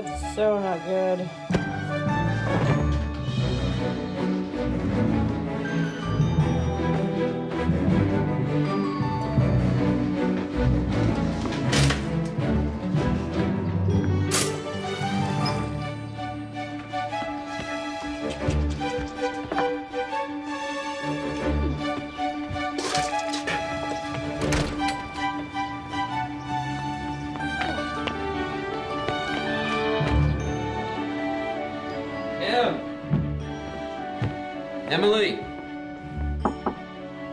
That's so not good. Emily,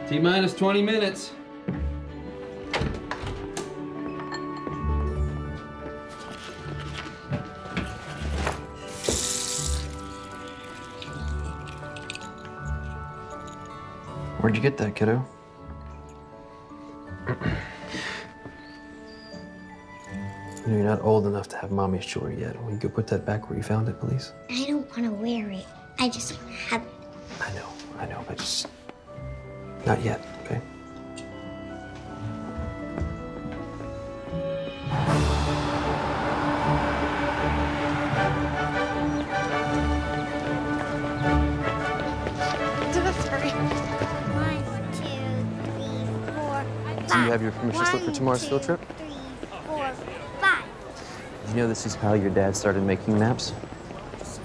T-minus 20 minutes. Where'd you get that, kiddo? You know, you're not old enough to have mommy's jewelry yet. Will you go put that back where you found it, please? I don't want to wear it. I just want to have it. I know, but just not yet, okay? Do you have your permission slip for tomorrow's field trip? 3, 4, 5. Did you know this is how your dad started making maps?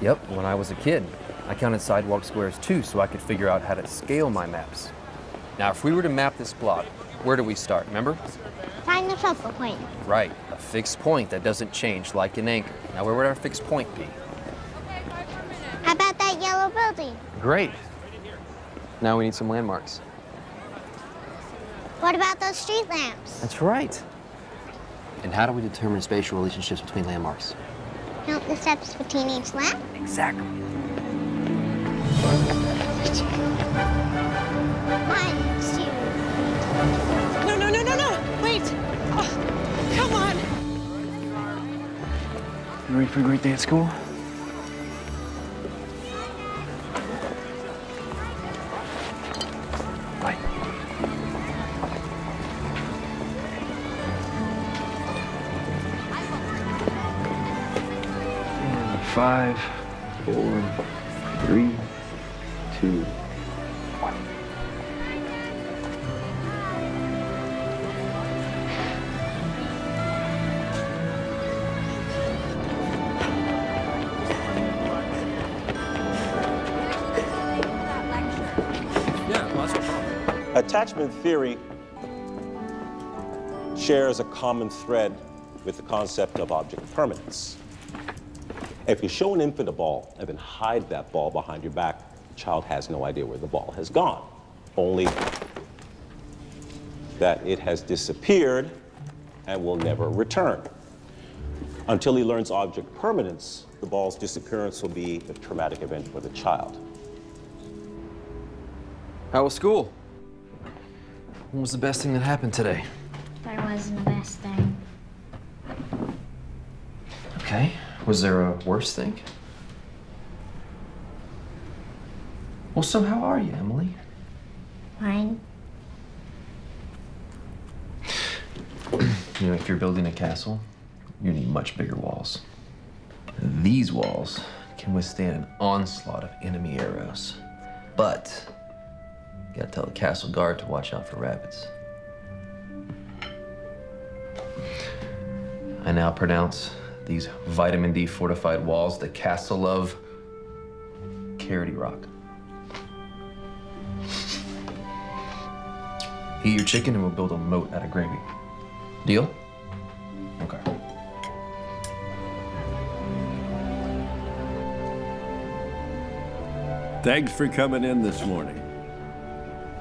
Yep, when I was a kid. I counted sidewalk squares too, so I could figure out how to scale my maps. Now, if we were to map this plot, where do we start, remember? Find the focal point. Right, a fixed point that doesn't change like an anchor. Now, where would our fixed point be? How about that yellow building? Great. Now we need some landmarks. What about those street lamps? That's right. And how do we determine spatial relationships between landmarks? Count the steps between each lamp? Exactly. 1, 2. No, wait. Oh, come on. You ready for a great day at school? Bye. 5, 4, 3, 2, 1. Attachment theory shares a common thread with the concept of object permanence. If you show an infant a ball and then hide that ball behind your back, the child has no idea where the ball has gone, only that it has disappeared and will never return. Until he learns object permanence, the ball's disappearance will be a traumatic event for the child. How was school? What was the best thing that happened today? There wasn't a best thing. Okay. Was there a worse thing? Well, so how are you, Emily? Fine. You know, if you're building a castle, you need much bigger walls. These walls can withstand an onslaught of enemy arrows. But you gotta tell the castle guard to watch out for rabbits. I now pronounce these vitamin D fortified walls the castle of Carroty Rock. Eat your chicken and we'll build a moat out of gravy. Deal? Okay. Thanks for coming in this morning.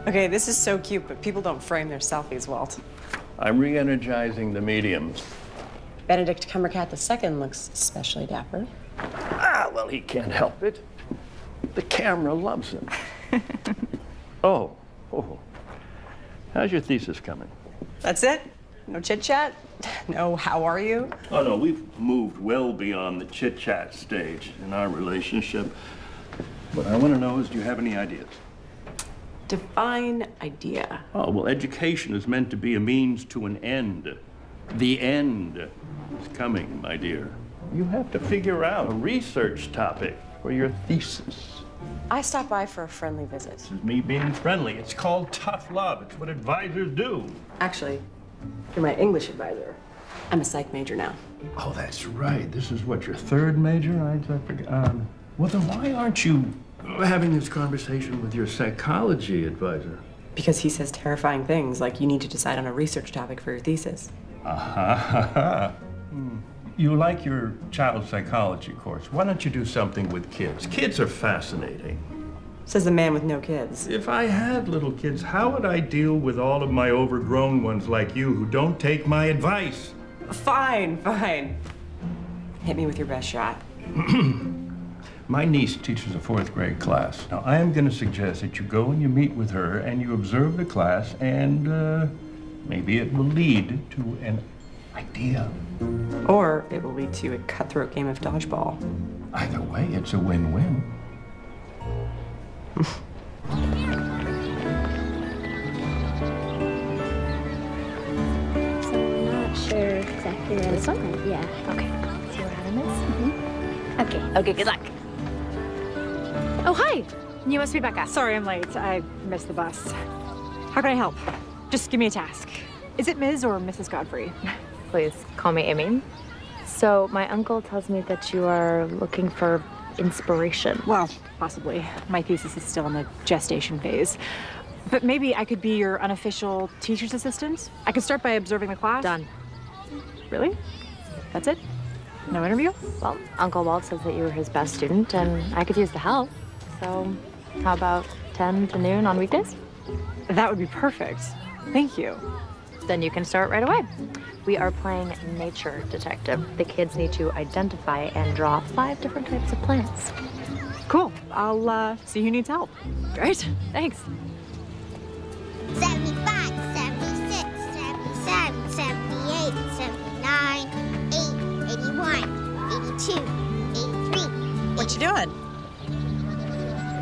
Okay, this is so cute, but people don't frame their selfies, Walt. I'm re-energizing the mediums. Benedict Cumbercat II looks especially dapper. Ah, well, he can't help it. The camera loves him. Oh. How's your thesis coming? That's it? No chit-chat? No how are you? Oh, no, we've moved well beyond the chit-chat stage in our relationship. What I want to know is, do you have any ideas? Define idea. Oh, well, education is meant to be a means to an end. The end is coming, my dear. You have to figure out a research topic for your thesis. I stopped by for a friendly visit. This is me being friendly. It's called tough love. It's what advisors do. Actually, you're my English advisor. I'm a psych major now. Oh, that's right. This is what, your third major? I forgot. Well, then why aren't you having this conversation with your psychology advisor? Because he says terrifying things like you need to decide on a research topic for your thesis. You like your child psychology course. Why don't you do something with kids? Kids are fascinating. Says the man with no kids. If I had little kids, how would I deal with all of my overgrown ones like you who don't take my advice? Fine, fine. Hit me with your best shot. My niece teaches a 4th grade class. Now, I am going to suggest that you go and you meet with her and you observe the class, and maybe it will lead to an idea. Or it will lead to a cutthroat game of dodgeball. Either way, it's a win-win. Not sure exactly where this one? Yeah. Okay. See what happened is? Okay. Okay, good luck. Oh, hi. You must be Becca. Sorry I'm late. I missed the bus. How can I help? Just give me a task. Is it Ms. or Mrs. Godfrey? Please call me Amy. So my uncle tells me that you are looking for inspiration. Well, possibly. My thesis is still in the gestation phase. But maybe I could be your unofficial teacher's assistant? I could start by observing the class. Done. Really? That's it? No interview? Well, Uncle Walt says that you were his best student and I could use the help. So how about 10 to noon on weekdays? That would be perfect. Thank you. Then you can start right away. We are playing nature detective. The kids need to identify and draw 5 different types of plants. Cool. I'll see who needs help. Great. Thanks. 75, 76, 77, 78, 79, 80, 81, 82, 83. What you doing?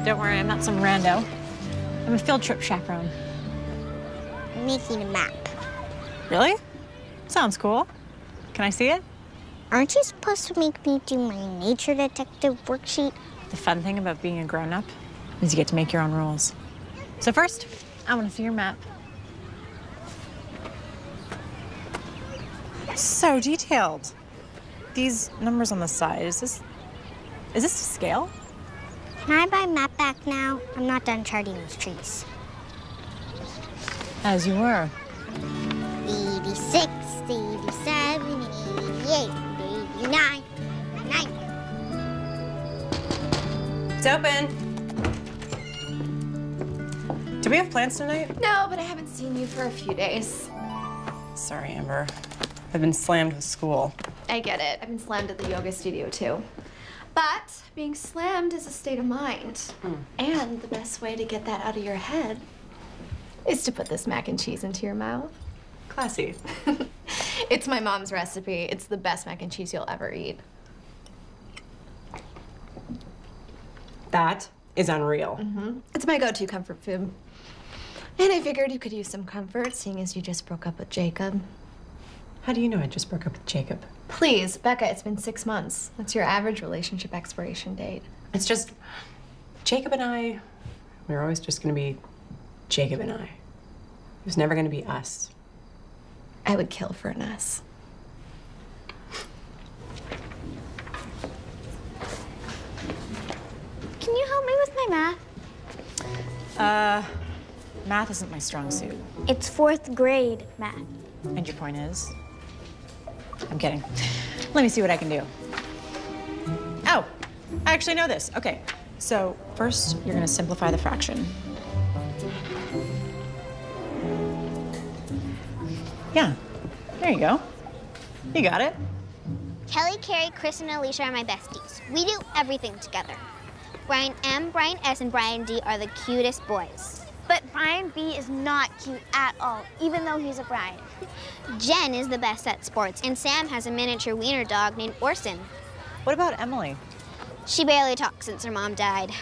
Don't worry, I'm not some rando. I'm a field trip chaperone. I'm making a map. Really? Sounds cool. Can I see it? Aren't you supposed to make me do my nature detective worksheet? The fun thing about being a grown-up is you get to make your own rules. So first, I want to see your map. So detailed. These numbers on the side, is this to scale? Can I buy map back now? I'm not done charting those trees. As you were. 86, 87, 88, 89, 90. It's open. Do we have plans tonight? No, but I haven't seen you for a few days. Sorry, Amber. I've been slammed with school. I get it. I've been slammed at the yoga studio, too. But being slammed is a state of mind. And the best way to get that out of your head is to put this mac and cheese into your mouth. Classy. It's my mom's recipe. It's the best mac and cheese you'll ever eat. That is unreal. It's my go-to comfort food. And I figured you could use some comfort, seeing as you just broke up with Jacob. How do you know I just broke up with Jacob? Please, Becca, it's been 6 months. That's your average relationship expiration date. It's just, Jacob and I, we're always just gonna be Jacob and I. It was never gonna be us. I would kill for an us. Can you help me with my math? Math isn't my strong suit. It's 4th grade math. And your point is? I'm kidding. Let me see what I can do. Oh, I actually know this. Okay, so first you're gonna simplify the fraction. Yeah, there you go. You got it. Kelly, Carrie, Chris, and Alicia are my besties. We do everything together. Brian M, Brian S, and Brian D are the cutest boys. But Brian B is not cute at all, even though he's a Brian. Jen is the best at sports, and Sam has a miniature wiener dog named Orson. What about Emily? She barely talks since her mom died.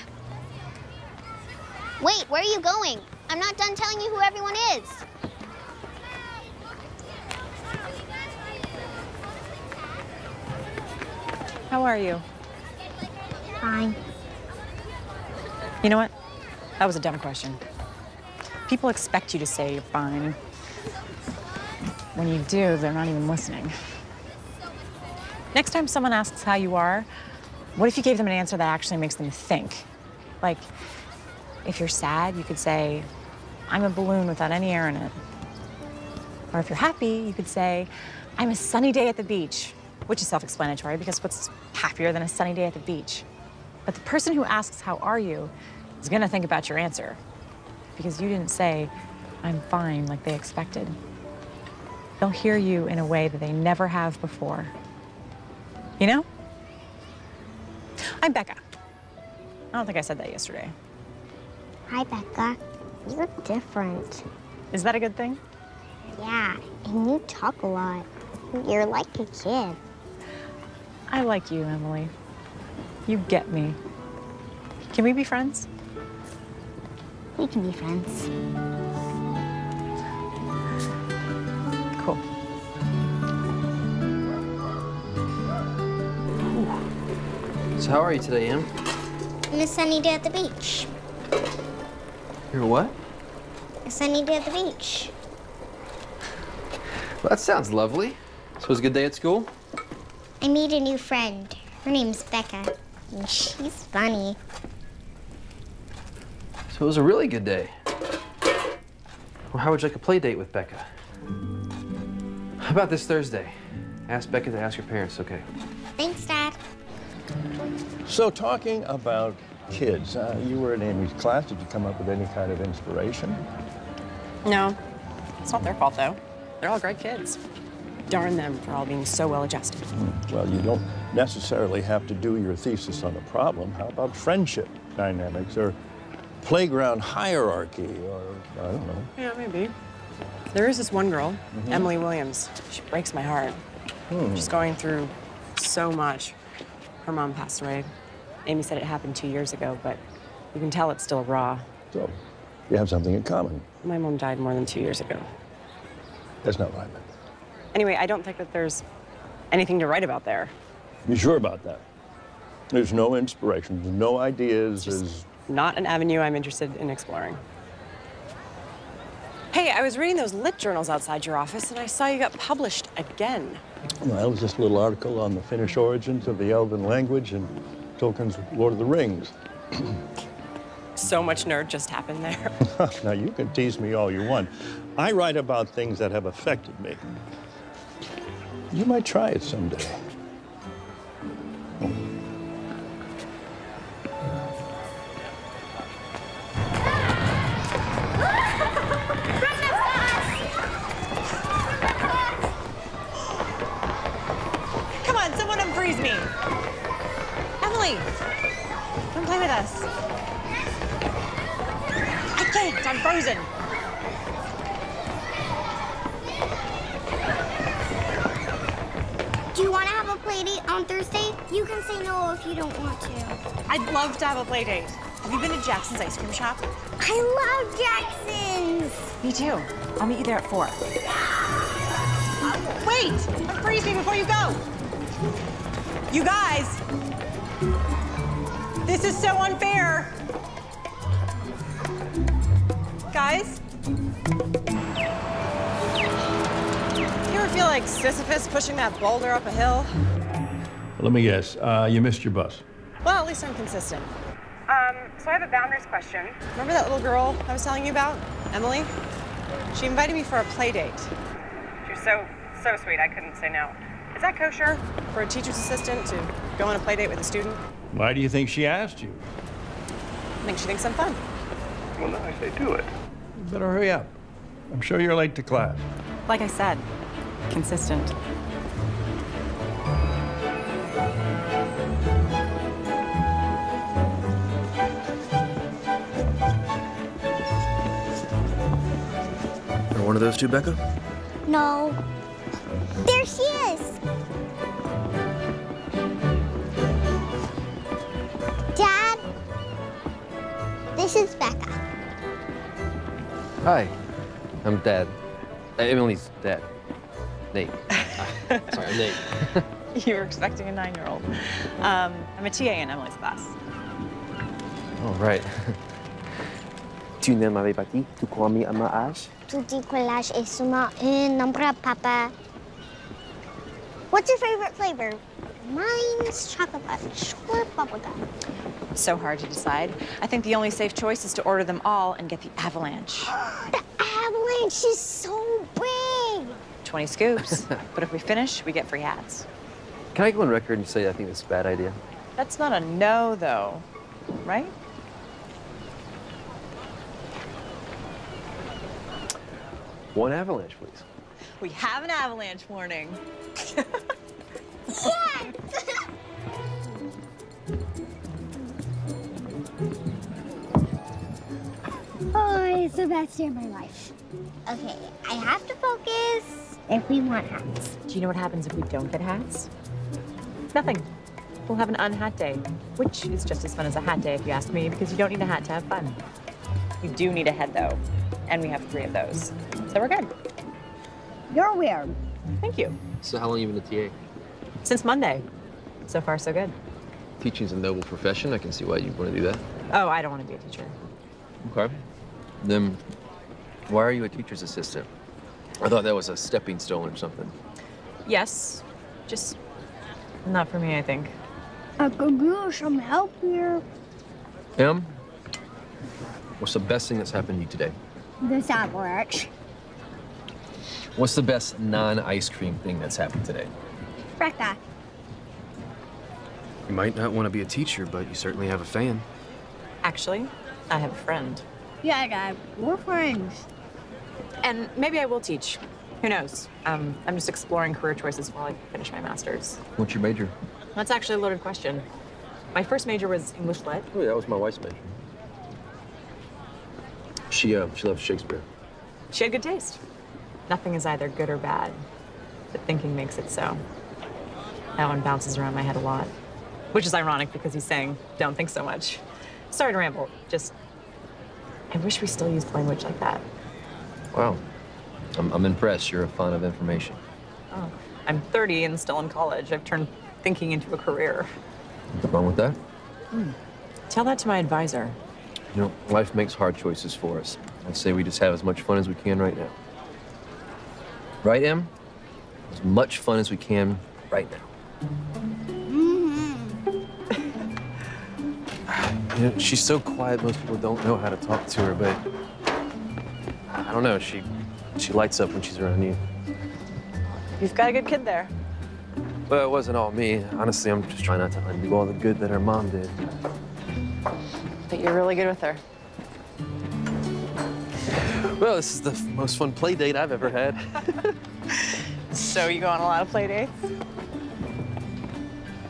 Wait, where are you going? I'm not done telling you who everyone is. How are you? Fine. You know what? That was a dumb question. People expect you to say you're fine. When you do, they're not even listening. Next time someone asks how you are, what if you gave them an answer that actually makes them think? Like, if you're sad, you could say, I'm a balloon without any air in it. Or if you're happy, you could say, I'm a sunny day at the beach, which is self-explanatory because what's happier than a sunny day at the beach? But the person who asks, how are you, is gonna think about your answer because you didn't say, I'm fine, like they expected. They'll hear you in a way that they never have before. You know? I'm Becca. I don't think I said that yesterday. Hi, Becca. You look different. Is that a good thing? Yeah, and you talk a lot. You're like a kid. I like you, Emily. You get me. Can we be friends? We can be friends. Cool. So how are you today, Em? And a sunny day at the beach. You're what? A sunny day at the beach. Well, that sounds lovely. So it was a good day at school? I made a new friend. Her name's Becca. And she's funny. So it was a really good day. Well, how would you like a play date with Becca? How about this Thursday? Ask Becca to ask your parents, okay? Thanks, Dad. So talking about kids, you were in Amy's class. Did you come up with any kind of inspiration? No, it's not their fault, though. They're all great kids. Darn them for all being so well-adjusted. Well, you don't necessarily have to do your thesis on a problem. How about friendship dynamics or playground hierarchy or, I don't know. Yeah, maybe. There is this one girl, Emily Williams. She breaks my heart. She's going through so much. Her mom passed away. Amy said it happened 2 years ago, but you can tell it's still raw. So, you have something in common. My mom died more than 2 years ago. That's not what I meant. Anyway, I don't think that there's anything to write about there. You sure about that? There's no inspiration, there's no ideas, there's... Not an avenue I'm interested in exploring. Hey, I was reading those lit journals outside your office, and I saw you got published again. Well, it was just a little article on the Finnish origins of the Elven language and Tolkien's Lord of the Rings. So much nerd just happened there. Now, you can tease me all you want. I write about things that have affected me. You might try it someday. Come on, someone unfreeze me. Emily, come play with us. I can't, I'm frozen. Do you want to have a play date on Thursday? You can say no if you don't want to. I'd love to have a play date. Have you been to Jackson's ice cream shop? I love Jackson's. Me too. I'll meet you there at 4. Wait! Unfreeze me before you go! You guys! This is so unfair! Guys? You ever feel like Sisyphus pushing that boulder up a hill? Let me guess, you missed your bus. Well, at least I'm consistent. So I have a boundaries question. Remember that little girl I was telling you about, Emily? She invited me for a play date. She was so sweet, I couldn't say no. Is that kosher for a teacher's assistant to go on a play date with a student? Why do you think she asked you? I think she thinks I'm fun. Well, now I say do it. You better hurry up. I'm sure you're late to class. Like I said, consistent. Are one of those two, Becca? No. There she is. Dad, this is Becca. Hi, I'm Dad. Emily's dad. Nate. Sorry, I'm Nate. You were expecting a 9-year-old. I'm a TA in Emily's class. Oh, right. Tu ne m'avais pas dit, tu crois à ma âge? Tu dis que l'âge est seulement un nombre, papa. What's your favorite flavor? Mine's chocolate fudge or bubblegum. So hard to decide. I think the only safe choice is to order them all and get the avalanche. The avalanche is so big. 20 scoops. But if we finish, we get free hats. Can I go on record and say I think that's a bad idea? That's not a no, though, right? One avalanche, please. We have an avalanche warning. Yes! Oh, it's the best day of my life. Okay, I have to focus if we want hats. Do you know what happens if we don't get hats? Nothing. We'll have an unhat day, which is just as fun as a hat day if you ask me, because you don't need a hat to have fun. You do need a head, though, and we have 3 of those. So we're good. You're weird. Thank you. So how long have you been a TA? Since Monday. So far, so good. Teaching's a noble profession. I can see why you'd want to do that. Oh, I don't want to be a teacher. Okay. Then why are you a teacher's assistant? I thought that was a stepping stone or something. Yes, just not for me, I think. I could use some help here. Em, what's the best thing that's happened to you today? This avalanche. What's the best non-ice cream thing that's happened today? Becca. You might not want to be a teacher, but you certainly have a fan. Actually, I have a friend. Yeah, Dad, we're friends. And maybe I will teach. Who knows? I'm just exploring career choices while I finish my master's. What's your major? That's actually a loaded question. My first major was English Lit. Oh, yeah, that was my wife's major. She loves Shakespeare. She had good taste. Nothing is either good or bad, but thinking makes it so. That one bounces around my head a lot, which is ironic because he's saying, don't think so much. Sorry to ramble, just, I wish we still used language like that. Wow. I'm impressed. You're a font of information. Oh, I'm 30 and still in college. I've turned thinking into a career. What's wrong with that? Tell that to my advisor. You know, life makes hard choices for us. I'd say we just have as much fun as we can right now. Right, Em? As much fun as we can right now. You know, she's so quiet, most people don't know how to talk to her, but I don't know, she lights up when she's around you. You've got a good kid there. Well, it wasn't all me. Honestly, I'm just trying not to undo all the good that her mom did. But you're really good with her. Well, this is the most fun play date I've ever had. So you go on a lot of play dates?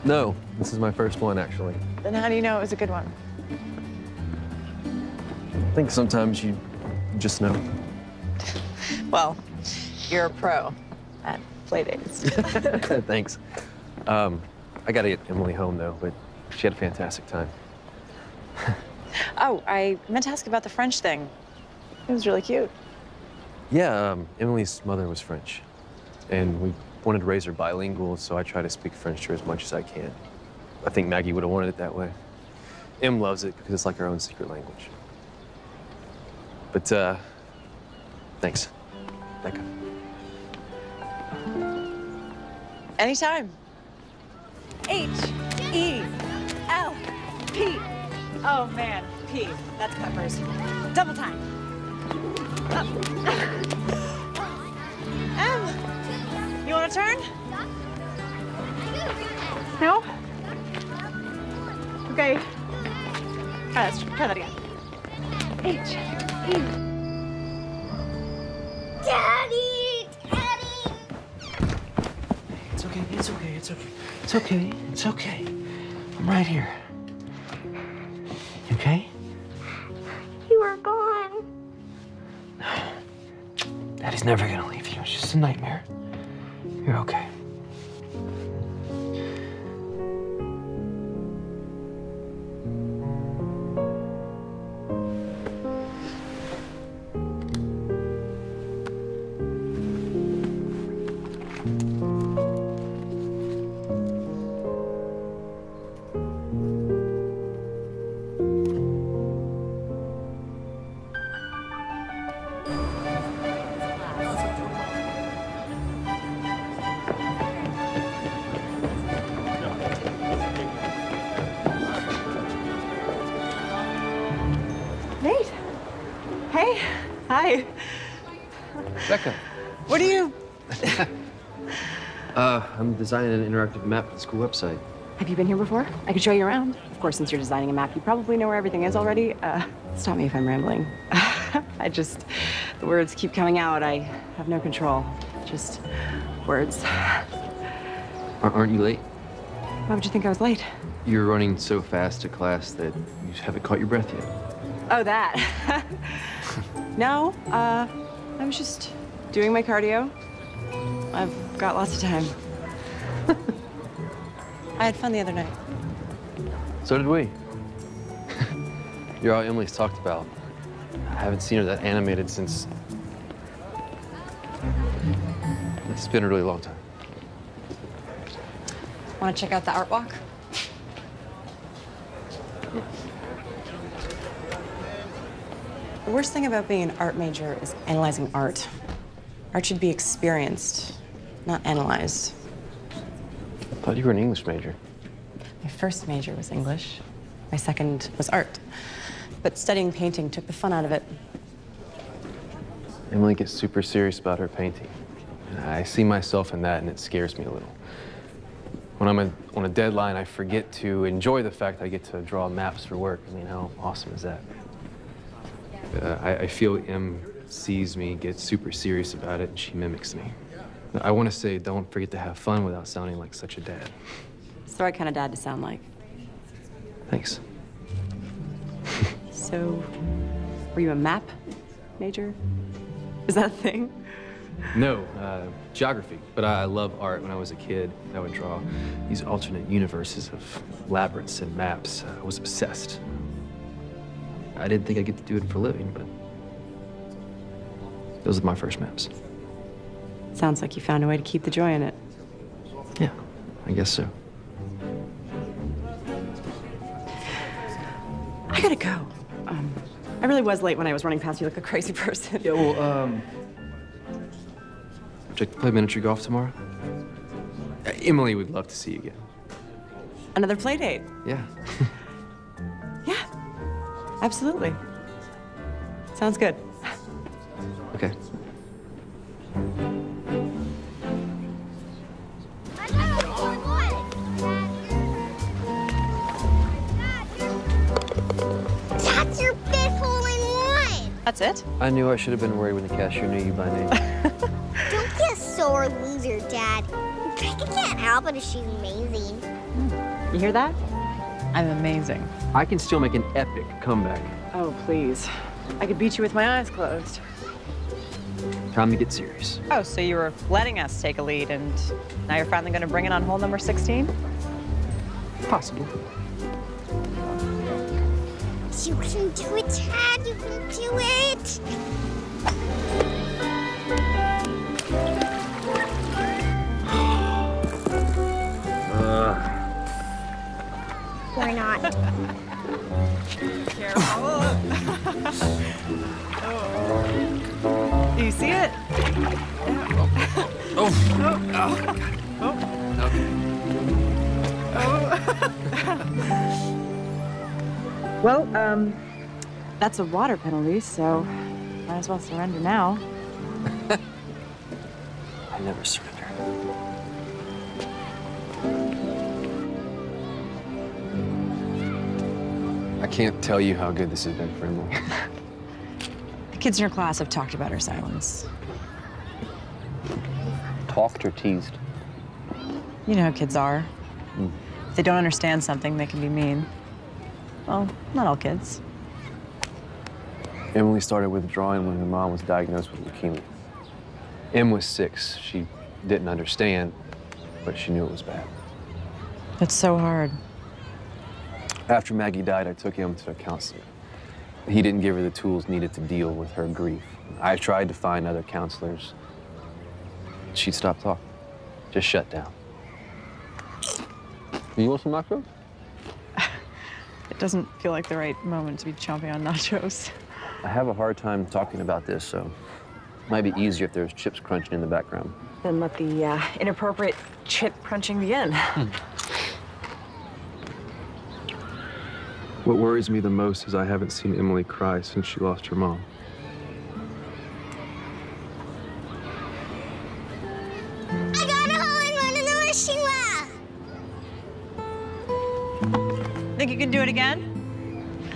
No, this is my first one, actually. Then how do you know it was a good one? I think sometimes you just know. Well, you're a pro at play dates. Thanks. I gotta get Emily home, though, but she had a fantastic time. Oh, I meant to ask about the French thing. It was really cute. Yeah, Emily's mother was French, and we wanted to raise her bilingual, so I try to speak French to her as much as I can. I think Maggie would have wanted it that way. Em loves it because it's like her own secret language. But, thanks, Becca. Anytime. H-E-L-P. Oh, man, P. That's peppers. Double time. Em, you want to turn? No? Okay. Let's try that again. H-E. Daddy! Daddy! It's okay, it's okay, it's okay. It's okay, it's okay. I'm right here. You okay? You were gone. No. Daddy's never gonna leave you. It's just a nightmare. You're okay. Hi. Becca. What are you... I'm designing an interactive map for the school website. Have you been here before? I could show you around. Of course, since you're designing a map, you probably know where everything is already. Stop me if I'm rambling. The words keep coming out. I have no control. Just words. Aren't you late? Why would you think I was late? You're running so fast to class that you haven't caught your breath yet. Oh, that. No, I was just doing my cardio. I've got lots of time. I had fun the other night. So did we. You're all Emily's talked about. I haven't seen her that animated since... It's been a really long time. Want to check out the art walk? The worst thing about being an art major is analyzing art. Art should be experienced, not analyzed. I thought you were an English major. My first major was English. My second was art. But studying painting took the fun out of it. Emily gets super serious about her painting. I see myself in that, and it scares me a little. When I'm on a deadline, I forget to enjoy the fact I get to draw maps for work. I mean, how awesome is that? I feel Em sees me, gets super serious about it, and she mimics me. I want to say, don't forget to have fun without sounding like such a dad. It's the right kind of dad to sound like. Thanks. So, were you a map major? Is that a thing? No, geography. But I love art. When I was a kid, I would draw these alternate universes of labyrinths and maps. I was obsessed. I didn't think I'd get to do it for a living, but those are my first maps. Sounds like you found a way to keep the joy in it. Yeah, I guess so. I gotta go. I really was late when I was running past you like a crazy person. Yeah, well, would you like to play miniature golf tomorrow? Emily would love to see you again. Another play date? Yeah. Yeah, absolutely. Sounds good. Okay. That's your fifth hole-in-one! That's it? I knew I should have been worried when the cashier knew you by name. Don't be a sore loser, Dad. Becca can't help it if she's amazing. You hear that? I'm amazing. I can still make an epic comeback. Oh, please. I could beat you with my eyes closed. Time to get serious. Oh, so you were letting us take a lead, and now you're finally going to bring it on hole number 16? Possible. You can do it, Dad. You can do it. Or not. Careful. Do you see it? Oh. Well, that's a water penalty, so might as well surrender now. I never surrender. I can't tell you how good this has been for Emily. The kids in your class have talked about her silence. Talked or teased? You know how kids are. If they don't understand something, they can be mean. Well, not all kids. Emily started withdrawing when her mom was diagnosed with leukemia. Em was 6. She didn't understand, but she knew it was bad. It's so hard. After Maggie died, I took Em to a counselor. He didn't give her the tools needed to deal with her grief. I tried to find other counselors. She'd stop talking, just shut down. You want some nachos? It doesn't feel like the right moment to be chomping on nachos. I have a hard time talking about this, so it might be easier if there's chips crunching in the background. Then let the inappropriate chip crunching begin. What worries me the most is I haven't seen Emily cry since she lost her mom. Think you can do it again?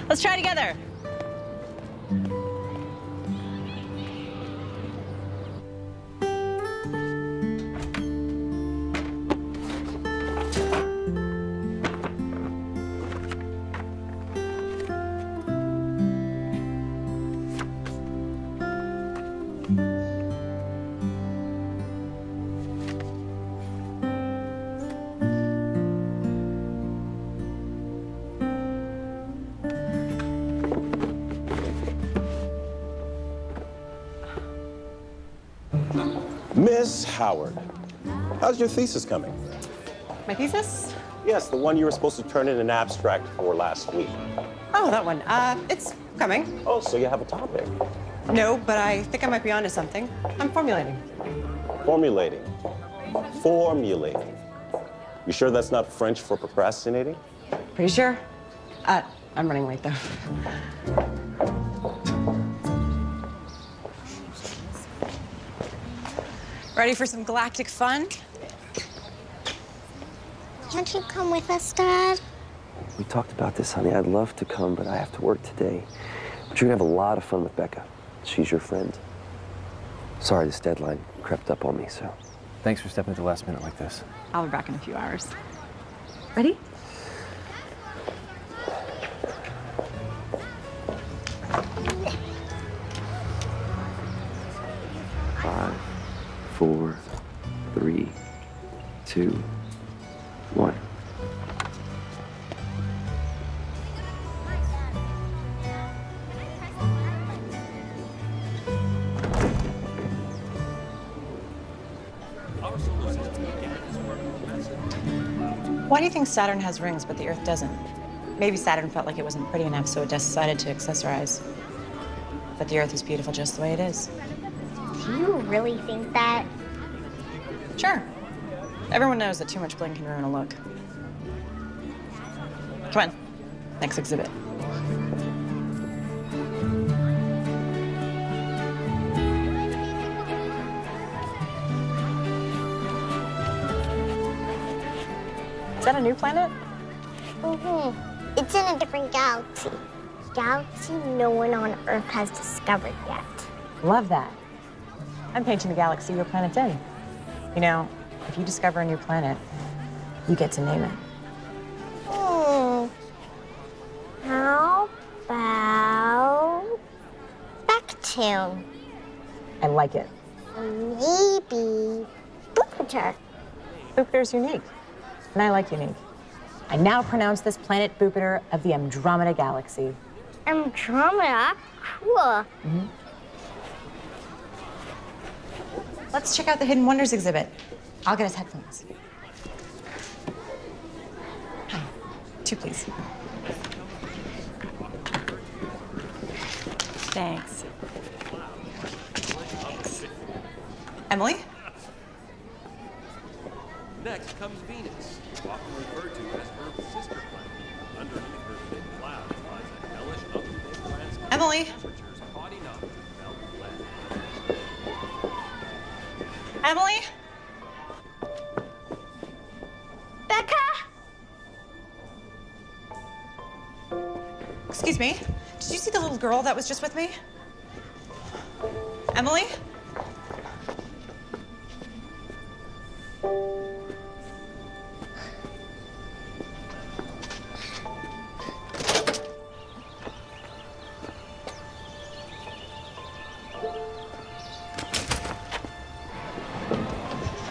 Let's try together. Miss Howard, how's your thesis coming? My thesis? Yes, the one you were supposed to turn in an abstract for last week. Oh, that one. It's coming. Oh, so you have a topic. No, but I think I might be onto something. I'm formulating. Formulating. Formulating. You sure that's not French for procrastinating? Pretty sure. I'm running late, though. Ready for some galactic fun? Can't you come with us, Dad? We talked about this, honey. I'd love to come, but I have to work today. But you're gonna have a lot of fun with Becca. She's your friend. Sorry, this deadline crept up on me, so. Thanks for stepping at the last minute like this. I'll be back in a few hours. Ready? Five, 4, 3, 2, 1. Why do you think Saturn has rings, but the Earth doesn't? Maybe Saturn felt like it wasn't pretty enough, so it decided to accessorize. But the Earth is beautiful just the way it is. Do you really think that? Sure. Everyone knows that too much bling can ruin a look. Come on, next exhibit. Is that a new planet? Mm-hmm. It's in a different galaxy. Galaxy no one on Earth has discovered yet. Love that. I'm painting the galaxy your planet's in. You know, if you discover a new planet, you get to name it. How about Backtune? I like it. Maybe Jupiter. Jupiter's unique, and I like unique. I now pronounce this planet Jupiter of the Andromeda Galaxy. Andromeda? Cool. Let's check out the Hidden Wonders exhibit. I'll get us headphones. Hi. 2, please. Thanks. Emily? Next comes Venus, often referred to as Earth's sister planet. Underneath her thin clouds lies a hellish upward landscape. Emily? Temperatures hot enough to melt lead. Emily? Becca? Excuse me. Did you see the little girl that was just with me? Emily?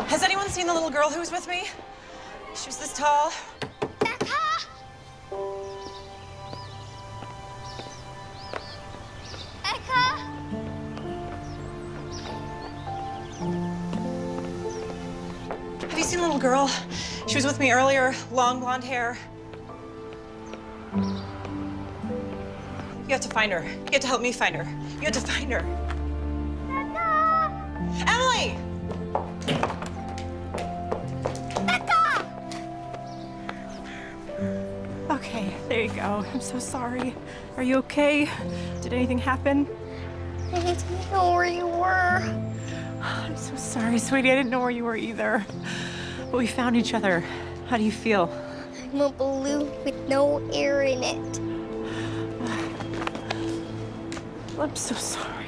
Has anyone seen the little girl who was with me? She was this tall. Becca? Becca? Have you seen the little girl? She was with me earlier, long blonde hair. You have to find her. You have to help me find her. You have to find her. Becca? Emily! Becca? Okay, there you go. I'm so sorry. Are you okay? Did anything happen? I didn't know where you were. I'm so sorry, sweetie. I didn't know where you were either. But we found each other. How do you feel? plasma balloon with no air in it. I'm so sorry.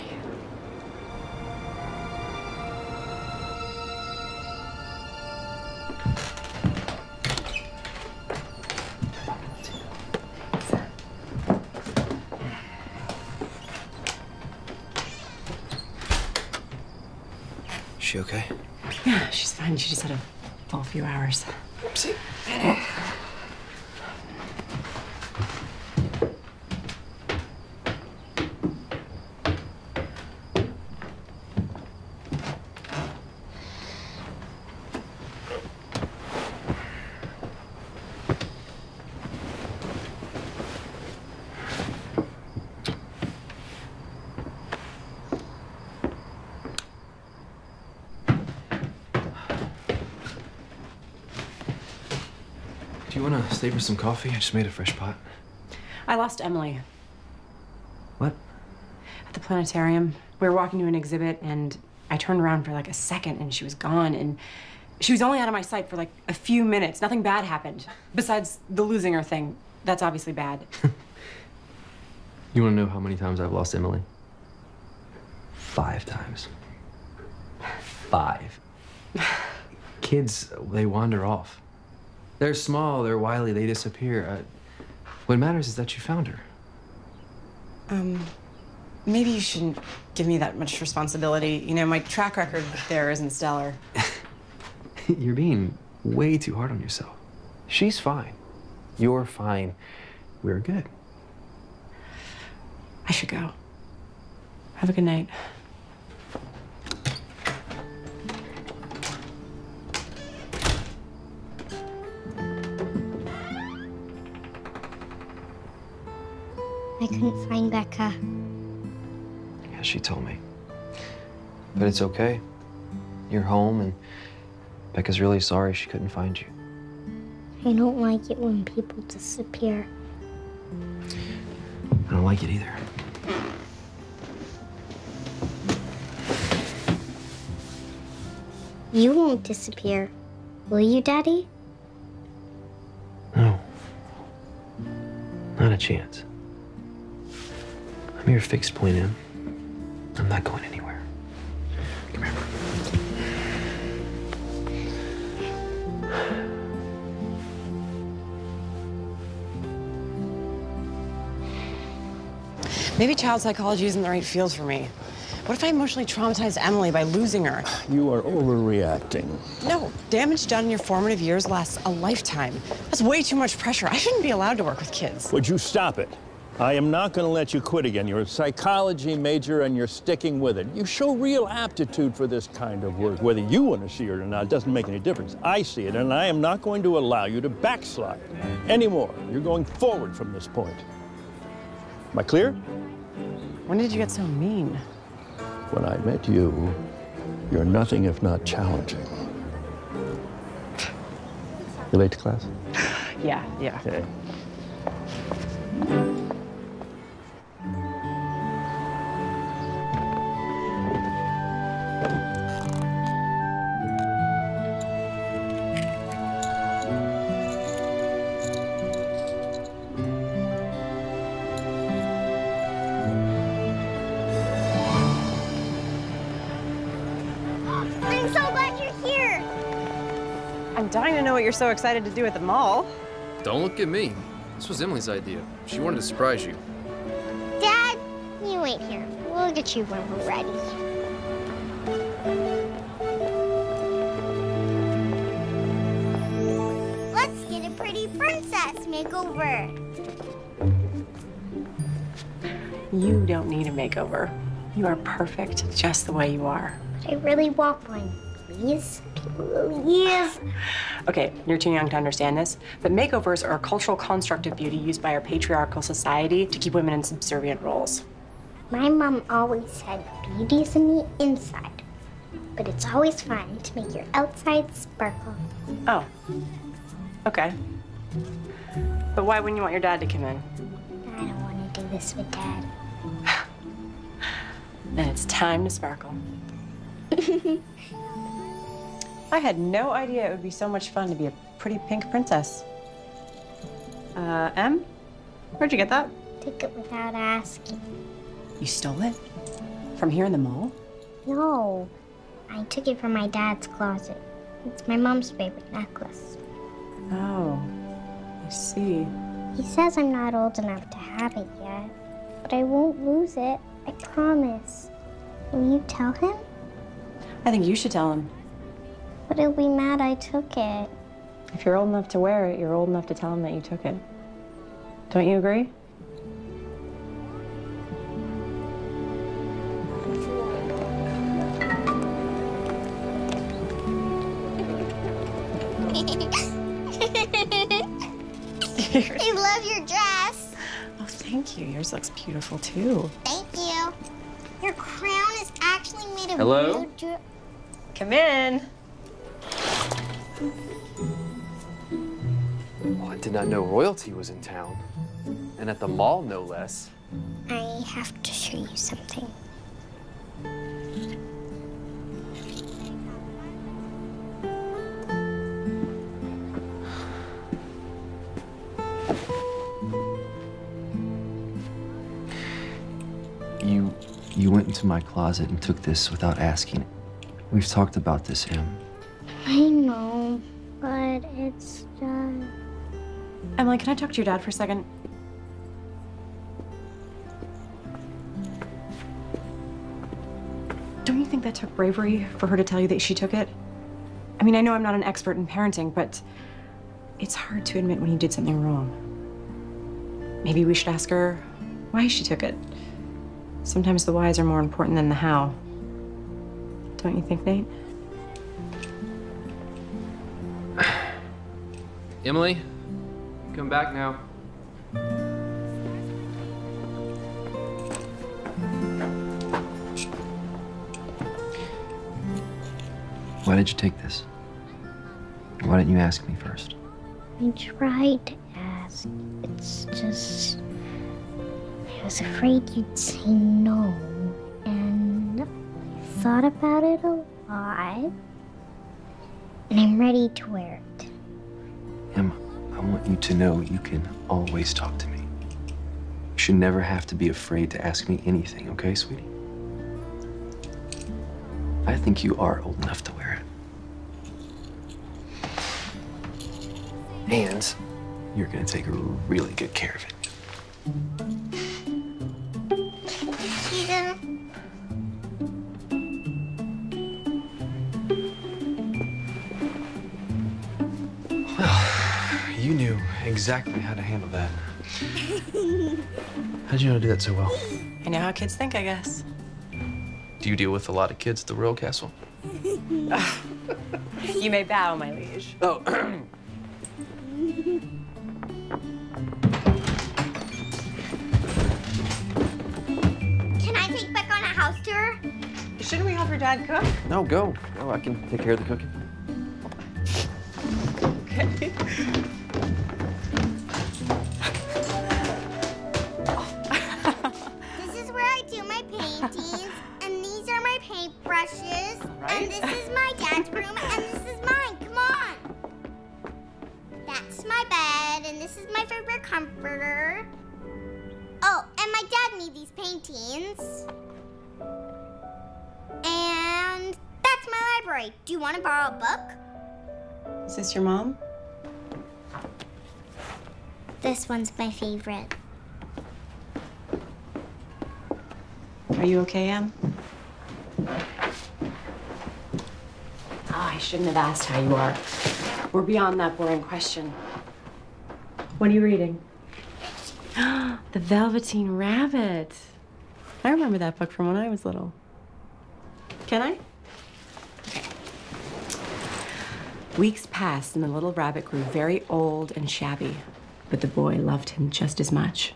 She okay? Yeah, she's fine. She just had a full few hours. Oopsie. Do you want to stay for some coffee? I just made a fresh pot. I lost Emily What? at the planetarium. We were walking to an exhibit, and I turned around for like a second, and she was gone. And she was only out of my sight for like a few minutes. Nothing bad happened. Besides the losing her thing. That's obviously bad. You want to know how many times I've lost Emily? 5 times. 5. Kids, they wander off. They're small, they're wily, they disappear. What matters is that you found her. Maybe you shouldn't give me that much responsibility. You know, my track record there isn't stellar. You're being way too hard on yourself. She's fine. You're fine. We're good. I should go. Have a good night. I couldn't find Becca. Yeah, she told me. But it's okay. You're home, and Becca's really sorry she couldn't find you. I don't like it when people disappear. I don't like it either. You won't disappear, will you, Daddy? No. Not a chance. I'm your fixed point, Em. I'm not going anywhere. Come here. Maybe child psychology isn't the right field for me. What if I emotionally traumatized Emily by losing her? You are overreacting. No, damage done in your formative years lasts a lifetime. That's way too much pressure. I shouldn't be allowed to work with kids. Would you stop it? I am not going to let you quit again. You're a psychology major and you're sticking with it. You show real aptitude for this kind of work. Whether you want to see it or not, it doesn't make any difference. I see it, and I am not going to allow you to backslide anymore. You're going forward from this point. Am I clear? When did you get so mean? When I met you, you're nothing if not challenging. You late to class? Yeah. Okay. I'm so glad you're here. I'm dying to know what you're so excited to do at the mall. Don't look at me. This was Emily's idea. She wanted to surprise you. Dad, you wait here. We'll get you when we're ready. Let's get a pretty princess makeover. You don't need a makeover. You are perfect just the way you are. I really want one. Please? Please? Okay, you're too young to understand this, but makeovers are a cultural construct of beauty used by our patriarchal society to keep women in subservient roles. My mom always said beauty's in the inside, but it's always fun to make your outside sparkle. Oh, okay. But why wouldn't you want your dad to come in? I don't want to do this with Dad. Then it's time to sparkle. I had no idea it would be so much fun to be a pretty pink princess. Em? Where'd you get that? Took it without asking. You stole it? From here in the mall? No, I took it from my dad's closet. It's my mom's favorite necklace. Oh, I see. He says I'm not old enough to have it yet, but I won't lose it, I promise. Will you tell him? I think you should tell him. But he'll be mad I took it. If you're old enough to wear it, you're old enough to tell him that you took it. Don't you agree? I love your dress. Oh, thank you. Yours looks beautiful, too. Thank you. Your crown is actually made of Hello? real Come in. Well, I did not know royalty was in town. And at the mall, no less. I have to show you something. You went into my closet and took this without asking. We've talked about this, Em. I know, but it's just... Emily, can I talk to your dad for a second? Don't you think that took bravery for her to tell you that she took it? I mean, I know I'm not an expert in parenting, but it's hard to admit when you did something wrong. Maybe we should ask her why she took it. Sometimes the whys are more important than the how. Don't you think, Nate? Emily, come back now. Why did you take this? Why didn't you ask me first? I tried to ask. It's just... I was afraid you'd say no. And I thought about it a lot. And I'm ready to wear it. Em, I want you to know you can always talk to me. You should never have to be afraid to ask me anything, okay, sweetie? I think you are old enough to wear it. And you're gonna take really good care of it. You knew exactly how to handle that. How'd you know to do that so well? I know how kids think, I guess. Do you deal with a lot of kids at the royal castle? You may bow, my liege. Oh. Can I take Becca on a house tour? Shouldn't we help your dad cook? No, go. No, I can take care of the cooking. Okay. This is where I do my paintings, and these are my paintbrushes, and this is my dad's room, and this is mine. Come on. That's my bed, and this is my favorite comforter. Oh, and my dad made these paintings. And that's my library. Do you want to borrow a book? Is this your mom? This one's my favorite. Are you okay, Em? Oh, I shouldn't have asked how you are. We're beyond that boring question. What are you reading? The Velveteen Rabbit. I remember that book from when I was little. Can I? Okay. Weeks passed and the little rabbit grew very old and shabby, but the boy loved him just as much.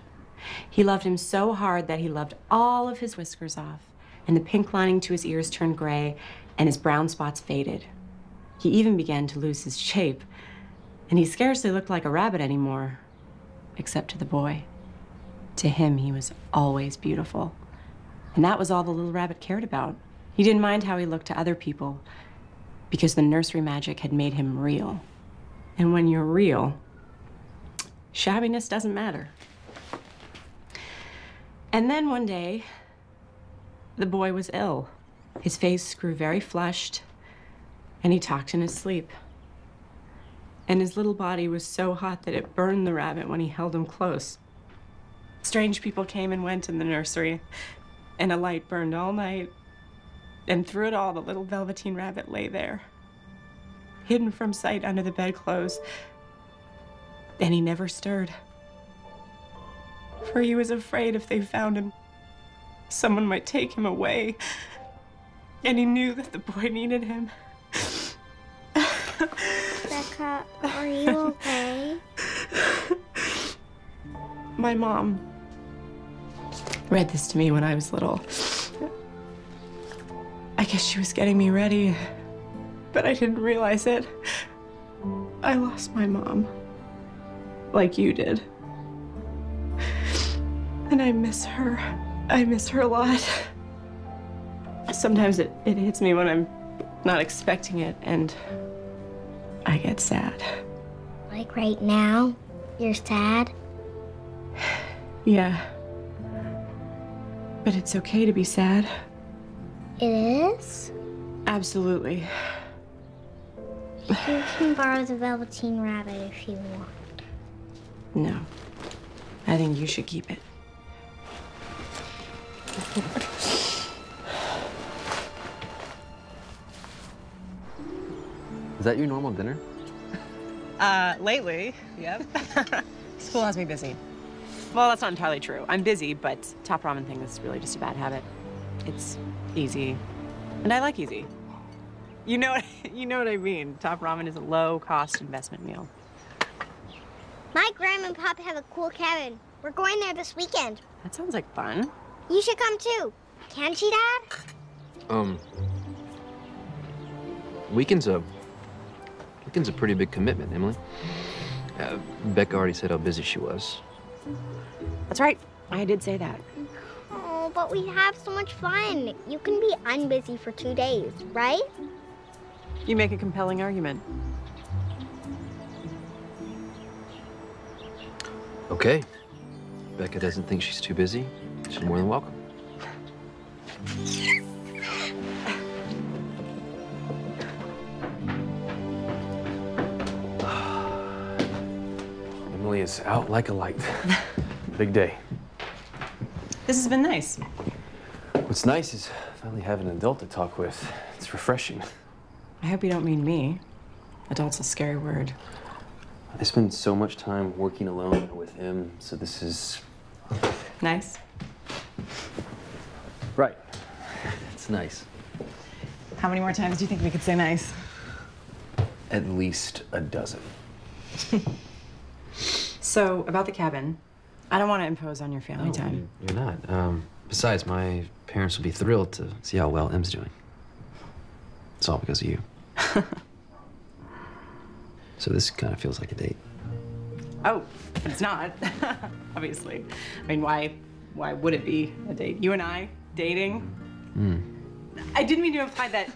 He loved him so hard that he loved all of his whiskers off, and the pink lining to his ears turned gray, and his brown spots faded. He even began to lose his shape, and he scarcely looked like a rabbit anymore, except to the boy. To him, he was always beautiful, and that was all the little rabbit cared about. He didn't mind how he looked to other people, because the nursery magic had made him real. And when you're real, Shabbiness doesn't matter. And then one day, the boy was ill. His face grew very flushed, and he talked in his sleep. And his little body was so hot that it burned the rabbit when he held him close. Strange people came and went in the nursery, and a light burned all night. And through it all, the little velveteen rabbit lay there, hidden from sight under the bedclothes. And he never stirred. For he was afraid if they found him, someone might take him away. And he knew that the boy needed him. Becca, are you okay? My mom read this to me when I was little. I guess she was getting me ready, but I didn't realize it. I lost my mom, like you did. And I miss her. I miss her a lot. Sometimes it hits me when I'm not expecting it, and I get sad. Like right now? You're sad? Yeah. But it's okay to be sad. It is? Absolutely. You can borrow the Velveteen Rabbit if you want. No. I think you should keep it. Is that your normal dinner? Lately, yep. School has me busy. Well, that's not entirely true. I'm busy, but top ramen thing is really just a bad habit. It's easy, and I like easy. You know what I mean. Top ramen is a low-cost investment meal. My grandma and papa have a cool cabin. We're going there this weekend. That sounds like fun. You should come too. Can't she, Dad? Weekend's a pretty big commitment, Emily. Becca already said how busy she was. That's right. I did say that. Oh, but we have so much fun. You can be unbusy for 2 days, right? You make a compelling argument. Okay. Becca doesn't think she's too busy. She's more than welcome. Emily is out like a light. Big day. This has been nice. What's nice is finally having an adult to talk with. It's refreshing. I hope you don't mean me. Adult's a scary word. I spend so much time working alone with him, so this is... Nice? Right. It's nice. How many more times do you think we could say nice? At least a dozen. So, about the cabin, I don't want to impose on your family time. You're not. Besides, my parents will be thrilled to see how well Em's doing. It's all because of you. So this kind of feels like a date. Oh, it's not, obviously. I mean, why would it be a date? You and I dating? I didn't mean to imply that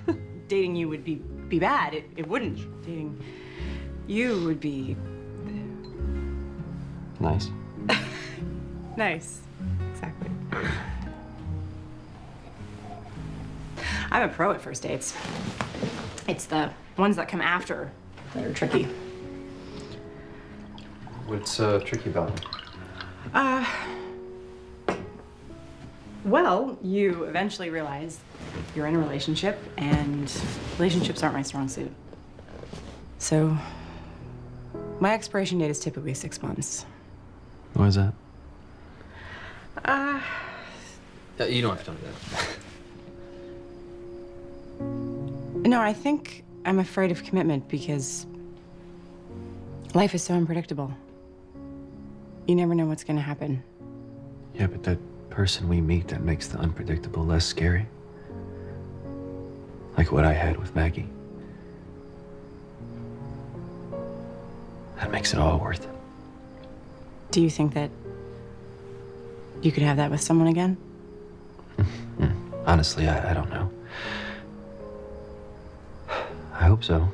dating you would be bad. It wouldn't. Dating you would be... Nice. Nice, exactly. I'm a pro at first dates. It's the ones that come after that are tricky. What's tricky about it? Well, you eventually realize you're in a relationship, and relationships aren't my strong suit. So, my expiration date is typically 6 months. Why is that? You don't have to tell me that. No, I think I'm afraid of commitment because life is so unpredictable. You never know what's gonna happen. Yeah, but that person we meet that makes the unpredictable less scary. Like what I had with Maggie. That makes it all worth it. Do you think that you could have that with someone again? Honestly, I don't know. I hope so.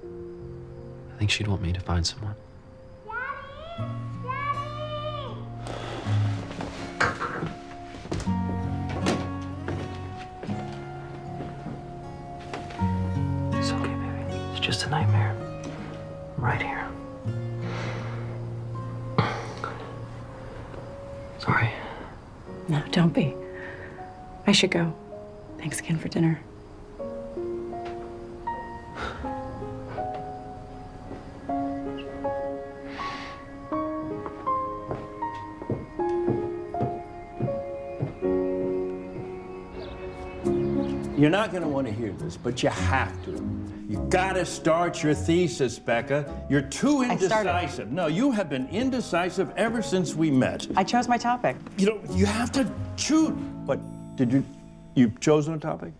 I think she'd want me to find someone. Daddy! It's okay, baby. It's just a nightmare. I'm right here. Sorry. No, don't be. I should go. Thanks again for dinner. You're not going to want to hear this, but you have to. You gotta start your thesis, Becca. You're too indecisive. No, you have been indecisive ever since we met. I chose my topic. You know, you have to choose. What, you've chosen a topic?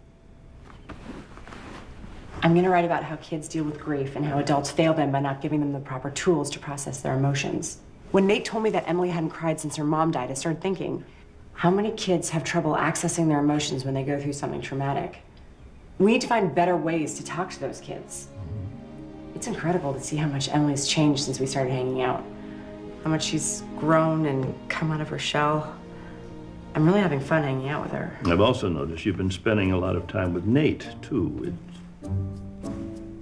I'm gonna write about how kids deal with grief and how adults fail them by not giving them the proper tools to process their emotions. When Nate told me that Emily hadn't cried since her mom died, I started thinking, how many kids have trouble accessing their emotions when they go through something traumatic? We need to find better ways to talk to those kids. It's incredible to see how much Emily's changed since we started hanging out. How much she's grown and come out of her shell. I'm really having fun hanging out with her. I've also noticed you've been spending a lot of time with Nate, too.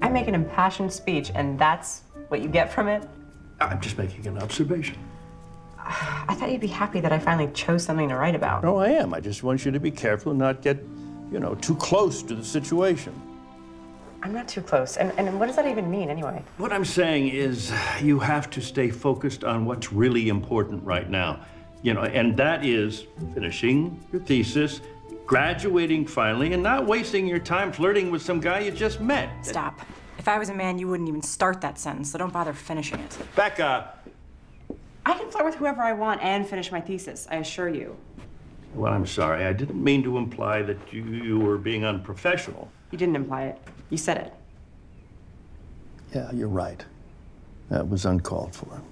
I make an impassioned speech, and that's what you get from it? I'm just making an observation. I thought you'd be happy that I finally chose something to write about. No, I am. I just want you to be careful and not get, you know, too close to the situation. I'm not too close. And what does that even mean, anyway? What I'm saying is you have to stay focused on what's really important right now. You know, and that is finishing your thesis, graduating finally, and not wasting your time flirting with some guy you just met. Stop. If I was a man, you wouldn't even start that sentence, so don't bother finishing it. Becca! I can flirt with whoever I want and finish my thesis, I assure you. Well, I'm sorry. I didn't mean to imply that you were being unprofessional. You didn't imply it. You said it. Yeah, you're right. That was uncalled for.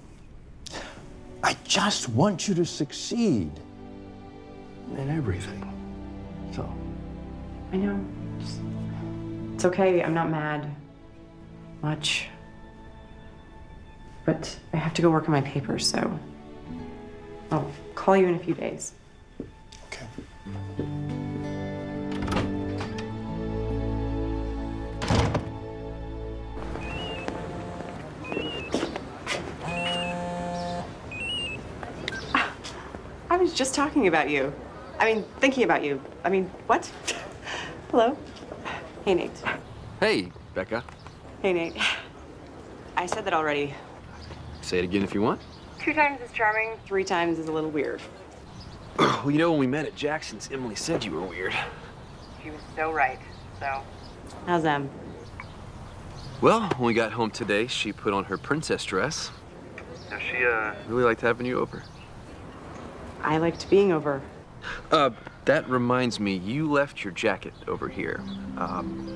I just want you to succeed in everything. So. I know. It's okay. I'm not mad. Much. But I have to go work on my papers, so I'll call you in a few days. Okay. I was just talking about you. I mean, thinking about you. I mean, what? Hello? Hey, Nate. Hey, Becca. Hey, Nate. I said that already. Say it again if you want. 2 times is charming, 3 times is a little weird. Well, you know, when we met at Jackson's, Emily said you were weird. She was so right, so. How's Em? Well, when we got home today, she put on her princess dress. Now, she, really liked having you over. I liked being over. That reminds me, you left your jacket over here.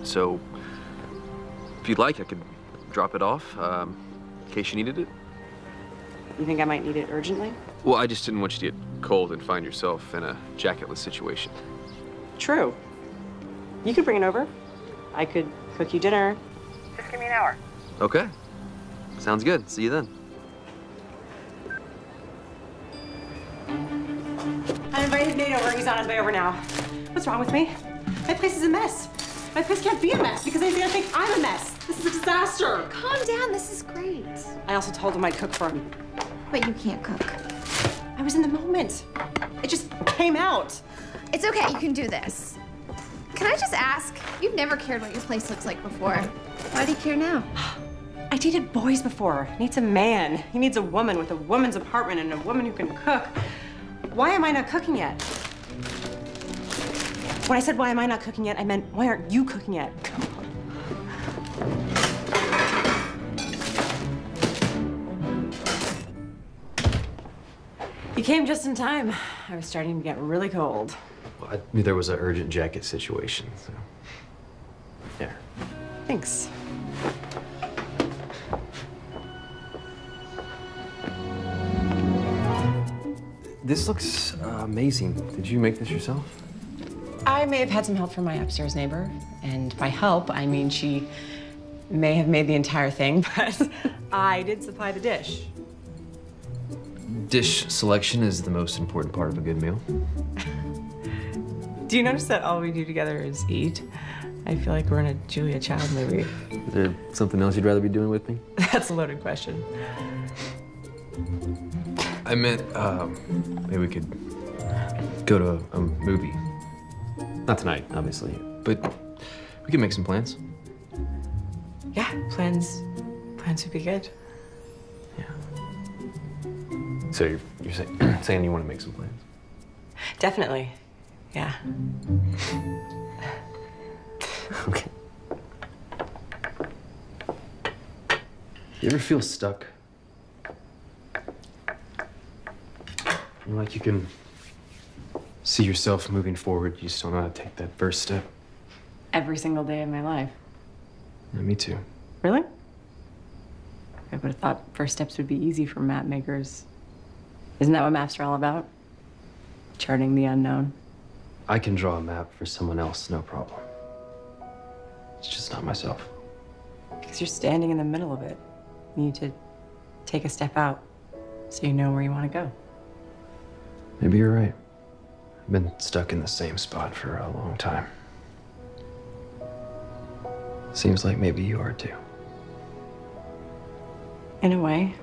So, if you'd like, I could drop it off, in case you needed it. You think I might need it urgently? Well, I just didn't want you to get cold and find yourself in a jacketless situation. True. You could bring it over. I could cook you dinner. Just give me an hour. Okay. Sounds good. See you then. I invited Nate over. He's on his way over now. What's wrong with me? My place is a mess. My place can't be a mess because he's gonna think I'm a mess. This is a disaster. Calm down, this is great. I also told him I'd cook for him. But you can't cook. I was in the moment. It just came out. It's okay, you can do this. Can I just ask, you've never cared what your place looks like before. Why do you care now? I dated boys before. He needs a man. He needs a woman with a woman's apartment and a woman who can cook. Why am I not cooking yet? When I said, why am I not cooking yet, I meant, why aren't you cooking yet? Come on. You came just in time. I was starting to get really cold. Well, I knew there was an urgent jacket situation, so. There. Thanks. This looks amazing. Did you make this yourself? I may have had some help from my upstairs neighbor. And by help, I mean she may have made the entire thing, but I did supply the dish. Dish selection is the most important part of a good meal. Do you notice that all we do together is eat? I feel like we're in a Julia Child movie. Is there something else you'd rather be doing with me? That's a loaded question. I meant, maybe we could go to a movie. Not tonight, obviously, but we could make some plans. Yeah, plans would be good. Yeah. So you're saying you want to make some plans? Definitely, yeah. Okay. You ever feel stuck? Like you can see yourself moving forward, you just don't know how to take that first step? Every single day of my life. Yeah, me too. Really? I would have thought first steps would be easy for map makers. Isn't that what maps are all about? Charting the unknown. I can draw a map for someone else, no problem. It's just not myself. Because you're standing in the middle of it. You need to take a step out so you know where you want to go. Maybe you're right. I've been stuck in the same spot for a long time. Seems like maybe you are too. In a way.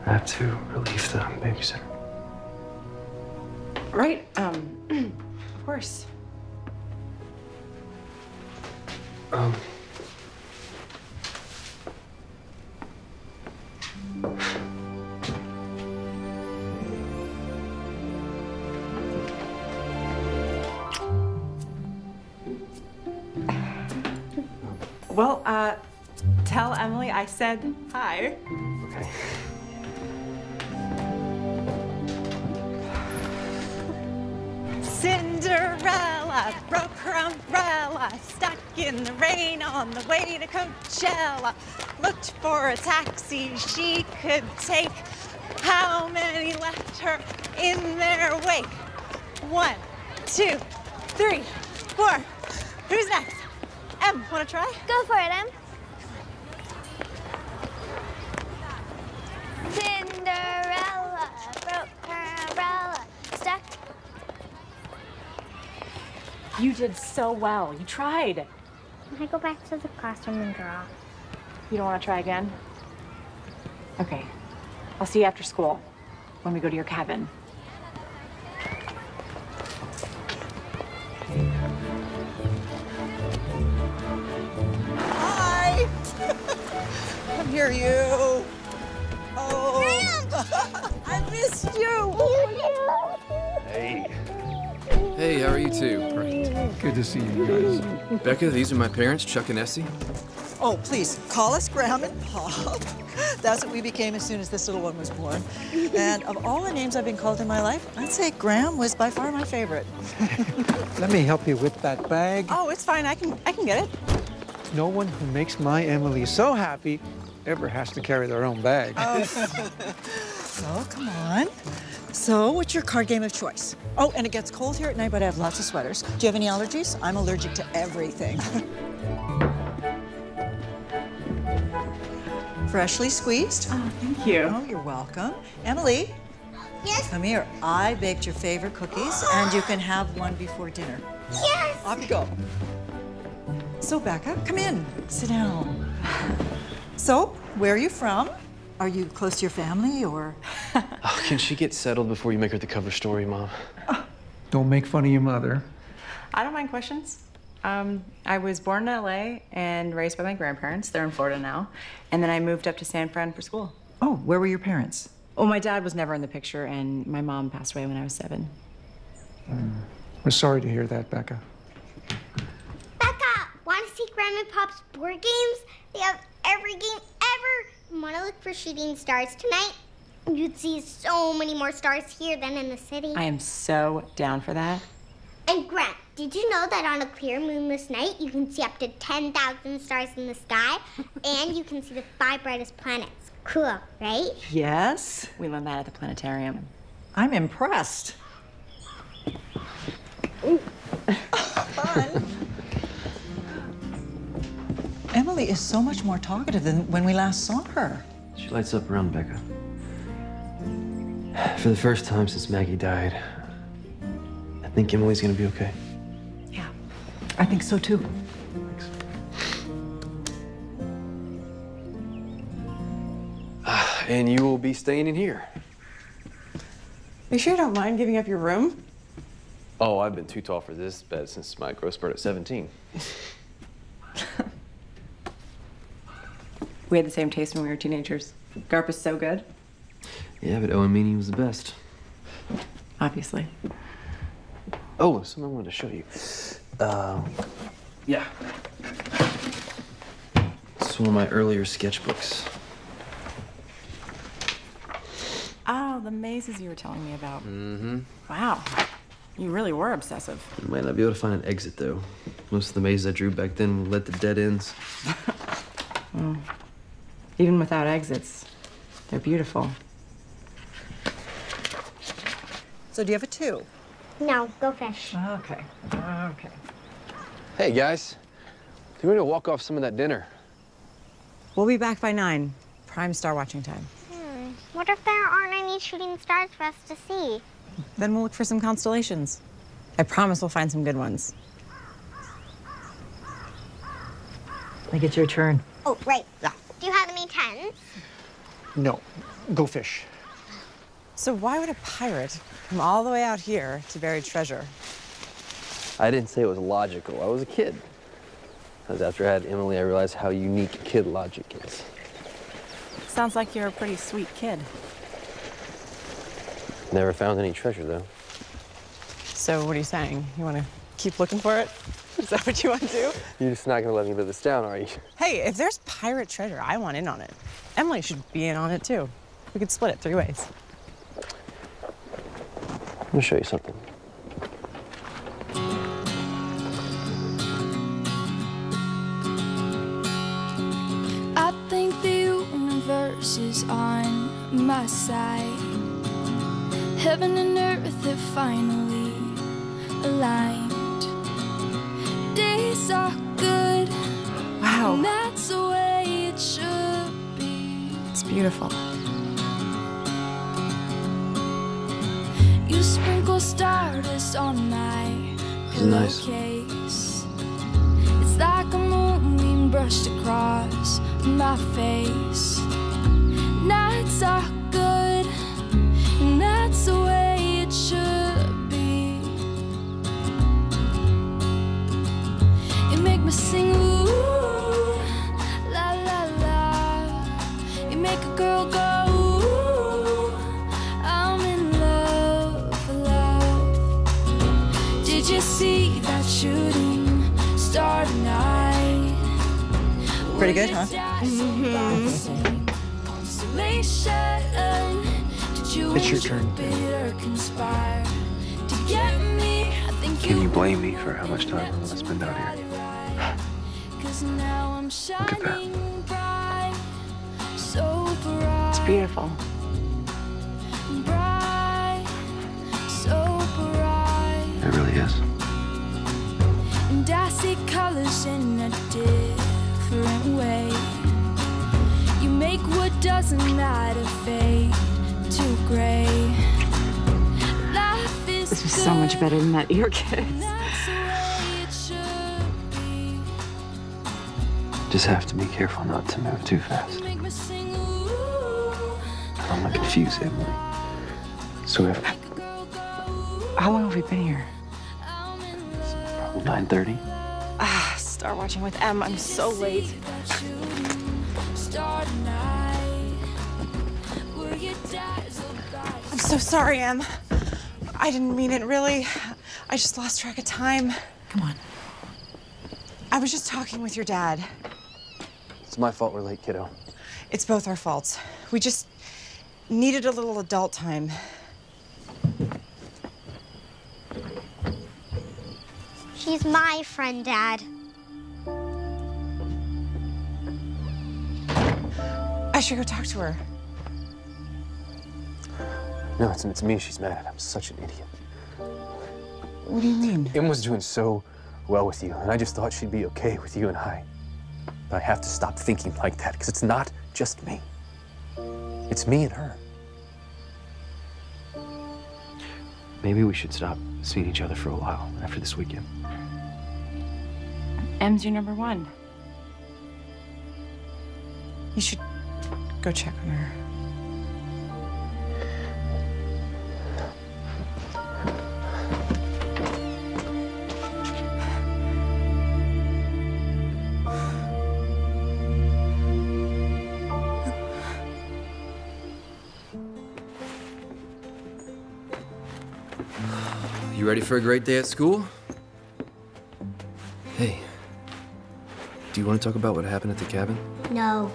I have to relieve the babysitter. Right, of course. Well, tell Emily I said hi. Okay. Cinderella broke her umbrella, stuck in the rain on the way to Coachella. Looked for a taxi she could take. How many left her in their wake? 1, 2, 3, 4. Who's next? Em, wanna try? Go for it, Em. Cinderella broke her umbrella, stuck. You did so well. You tried. Can I go back to the classroom and draw? You don't want to try again? Okay. I'll see you after school when we go to your cabin. Hi! Come here, you. Oh, I missed you. Hey. Hey, how are you two? Great. Good to see you guys. Becca, these are my parents, Chuck and Essie. Oh, please, call us Graham and Pop. That's what we became as soon as this little one was born. And of all the names I've been called in my life, I'd say Graham was by far my favorite. Let me help you with that bag. Oh, it's fine. I can get it. No one who makes my Emily so happy ever has to carry their own bag. Oh, so come on. So, what's your card game of choice? Oh, and it gets cold here at night, but I have lots of sweaters. Do you have any allergies? I'm allergic to everything. Freshly squeezed. Oh, thank you. Oh, you're welcome. Emily. Yes? Come here. I baked your favorite cookies, and you can have one before dinner. Yes! Off you go. So, Becca, come in. Sit down. So, where are you from? Are you close to your family, or? Oh, can she get settled before you make her the cover story, Mom? Don't make fun of your mother. I don't mind questions. I was born in LA and raised by my grandparents. They're in Florida now. And then I moved up to San Fran for school. Oh, where were your parents? Well, my dad was never in the picture, and my mom passed away when I was 7. We're sorry to hear that, Becca. Becca, want to see Grandma and Pop's board games? They have every game ever. Want to look for shooting stars tonight? You'd see so many more stars here than in the city. I am so down for that. And Grant, did you know that on a clear moonless night, you can see up to 10,000 stars in the sky, and you can see the 5 brightest planets? Cool, right? Yes. We learned that at the planetarium. I'm impressed. Fun. Emily is so much more talkative than when we last saw her. She lights up around Becca. For the first time since Maggie died, I think Emily's gonna be okay. Yeah, I think so too. Thanks. And you will be staying in here. You sure you don't mind giving up your room? Oh, I've been too tall for this bed since my growth spurt at 17. We had the same taste when we were teenagers. Garp is so good. Yeah, but Owen Meany was the best. Obviously. Oh, something I wanted to show you. Yeah. It's one of my earlier sketchbooks. Oh, the mazes you were telling me about. Mm-hmm. Wow. You really were obsessive. You might not be able to find an exit, though. Most of the mazes I drew back then led to dead ends. Well, even without exits, they're beautiful. So do you have a 2? No, go fish. Okay. Okay. Hey, guys. Do you want to walk off some of that dinner? We'll be back by 9. Prime star watching time. What if there aren't any shooting stars for us to see? Then we'll look for some constellations. I promise we'll find some good ones. I think it's your turn. Oh, right. Yeah. Do you have any 10s? No, go fish. So why would a pirate come all the way out here to bury treasure? I didn't say it was logical. I was a kid. Because after I had Emily, I realized how unique kid logic is. Sounds like you're a pretty sweet kid. Never found any treasure, though. So what are you saying? You want to keep looking for it? Is that what you want to do? You're just not going to let me live this down, are you? Hey, if there's pirate treasure, I want in on it. Emily should be in on it, too. We could split it 3 ways. I'm going to show you something. I think the universe is on my side. Heaven and earth have finally aligned. Days are good. Wow. And that's the way it should be. It's beautiful. You sprinkle stardust on my Nice. pillowcase. It's like a moonbeam brushed across my face. Nights are good, and that's the way it should be. You make me sing, ooh, la la la. You make a girl go, ooh, I'm in love, love. Did you see that shooting star tonight? Pretty good, huh? It's your turn. Can you blame me for how much time I spend out here? Look at that. It's beautiful. It really is. And I see colors in a different way. You make what doesn't matter fade to gray. Life is This is so much better than that ear kiss. Just have to be careful not to move too fast. I don't want to confuse Emily. So if How long have we been here? probably 9:30. Ah, star watching with Em. I'm so late. I'm so sorry, Em. I didn't mean it, really. I just lost track of time. Come on. I was just talking with your dad. It's my fault we're late, kiddo. It's both our faults. We just needed a little adult time. She's my friend, Dad. I should go talk to her. No, it's me she's mad at. I'm such an idiot. What do you mean? Em was doing so well with you, and I just thought she'd be okay with you and I. But I have to stop thinking like that, because it's not just me. It's me and her. Maybe we should stop seeing each other for a while after this weekend. M's your number one. You should go check on her. You ready for a great day at school? Hey, do you want to talk about what happened at the cabin? No.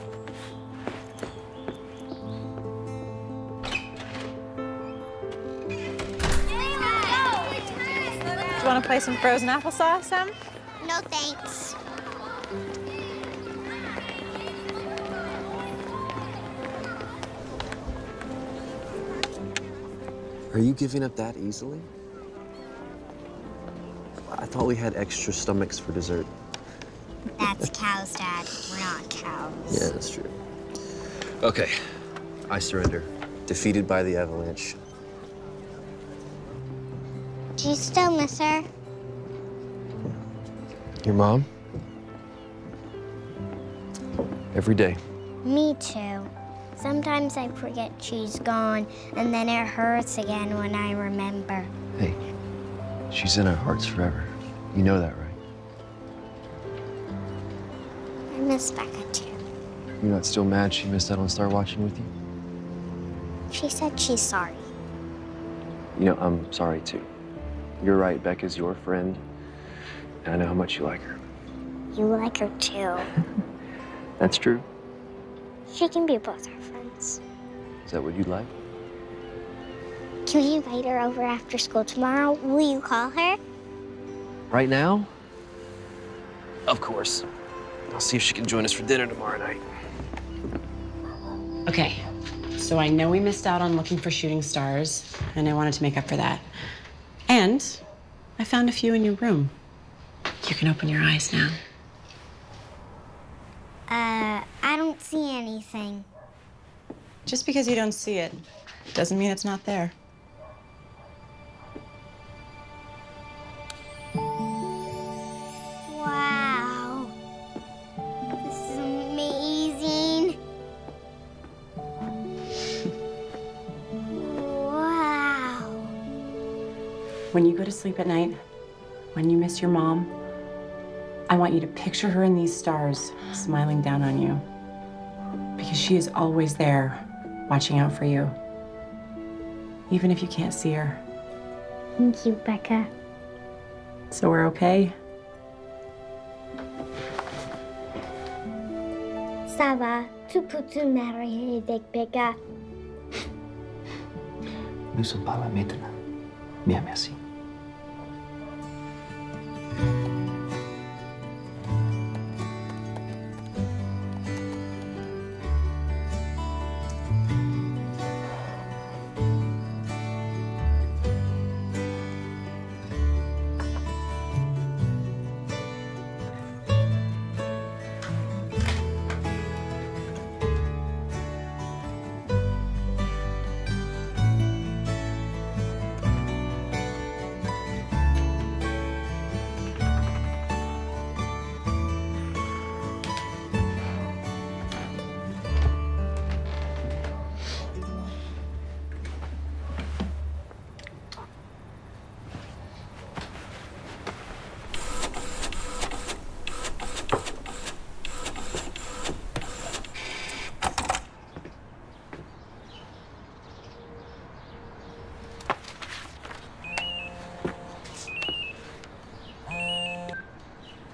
Do you want to play some frozen applesauce, Em? No thanks. Are you giving up that easily? I thought we had extra stomachs for dessert. That's cows, Dad. We're not cows. Yeah, that's true. Okay, I surrender. Defeated by the avalanche. Do you still miss her? Your mom? Every day. Me too. Sometimes I forget she's gone, and then it hurts again when I remember. Hey, she's in our hearts forever. You know that, right? I miss Becca too. You're not still mad she missed out on Star watching with you? She said she's sorry. You know, I'm sorry too. You're right, Becca's your friend, and I know how much you like her. You like her too. That's true. She can be both our friends. Is that what you'd like? Can we invite her over after school tomorrow? Will you call her? Right now? Of course. I'll see if she can join us for dinner tomorrow night. Okay, so I know we missed out on looking for shooting stars, and I wanted to make up for that. And I found a few in your room. You can open your eyes now. I don't see anything. Just because you don't see it doesn't mean it's not there. Wow. This is amazing. Wow. When you go to sleep at night, when you miss your mom, I want you to picture her in these stars, smiling down on you. Because she is always there, watching out for you. Even if you can't see her. Thank you, Becca. So we're okay? Ça va, tu peux-tu marier avec Becca? Nous sommes pas là maintenant. Bien, merci.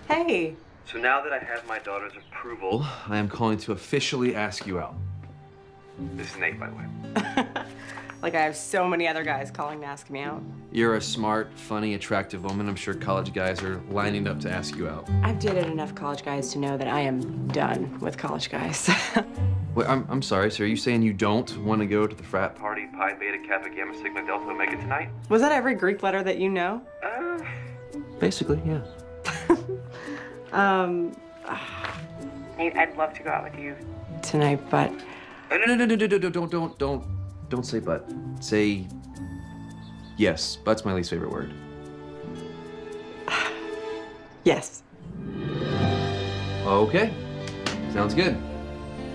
Hey. So now that I have my daughter's approval, I am calling to officially ask you out. This is Nate, by the way. Like I have so many other guys calling to ask me out. You're a smart, funny, attractive woman. I'm sure college guys are lining up to ask you out. I've dated enough college guys to know that I am done with college guys. Wait, I'm sorry, so are you saying you don't want to go to the frat party Pi Beta Kappa Gamma Sigma Delta Omega tonight? Was that every Greek letter that you know? Basically, yeah. Nate, I'd love to go out with you tonight, but... No, don't say but. Say yes. But's my least favorite word. Yes. Okay. Sounds good.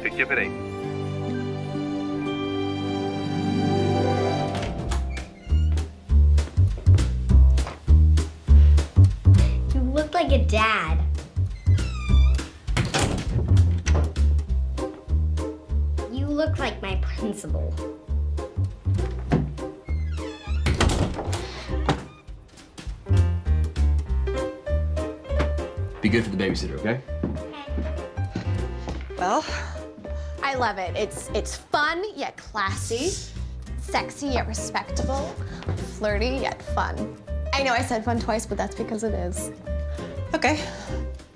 Pick you up at 8. You look like a dad. You look like my principal. Be good for the babysitter, okay? Well, I love it. It's fun yet classy, sexy yet respectable, flirty yet fun. I know I said fun twice, but that's because it is. Okay.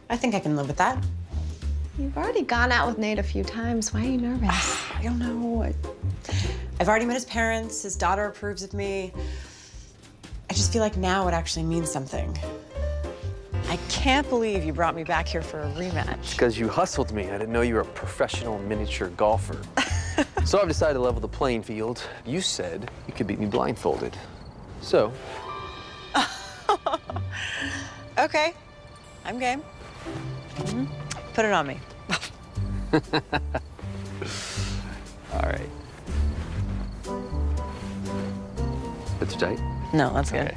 I think I can live with that. You've already gone out with Nate a few times. Why are you nervous? I don't know. I've already met his parents. His daughter approves of me. I just feel like now it actually means something. I can't believe you brought me back here for a rematch. It's because you hustled me. I didn't know you were a professional miniature golfer. So I've decided to level the playing field. You said you could beat me blindfolded. So. Okay. I'm game. Put it on me. All right. That's tight? No, that's good.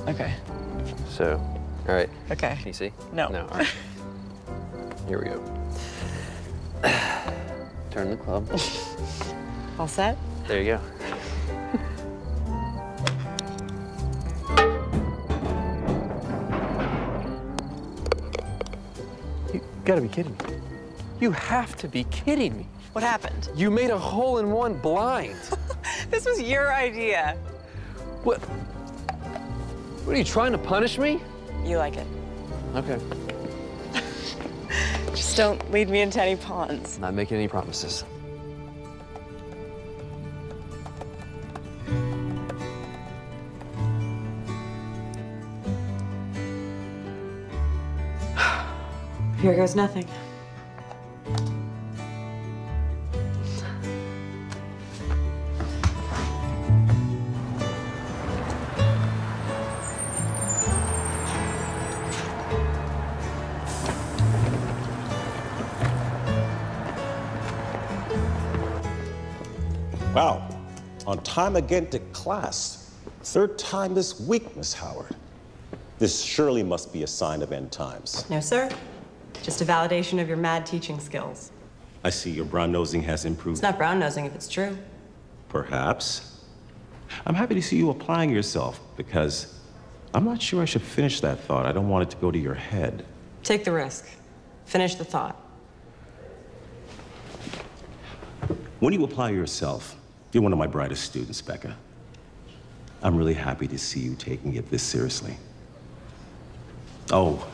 Okay. So, all right. Okay. Can you see? No. No, all right. Here we go. Turn the club. All set? There you go. You gotta be kidding me. You have to be kidding me. What happened? You made a hole-in-one blind. This was your idea. What? What, are you trying to punish me? You like it. Okay. Just don't lead me into any ponds. Not making any promises. Here goes nothing. Wow, on time again to class. Third time this week, Miss Howard. This surely must be a sign of end times. No, sir. Just a validation of your mad teaching skills. I see your brown-nosing has improved. It's not brown-nosing if it's true. Perhaps. I'm happy to see you applying yourself because I'm not sure I should finish that thought. I don't want it to go to your head. Take the risk. Finish the thought. When you apply yourself, you're one of my brightest students, Becca. I'm really happy to see you taking it this seriously. Oh,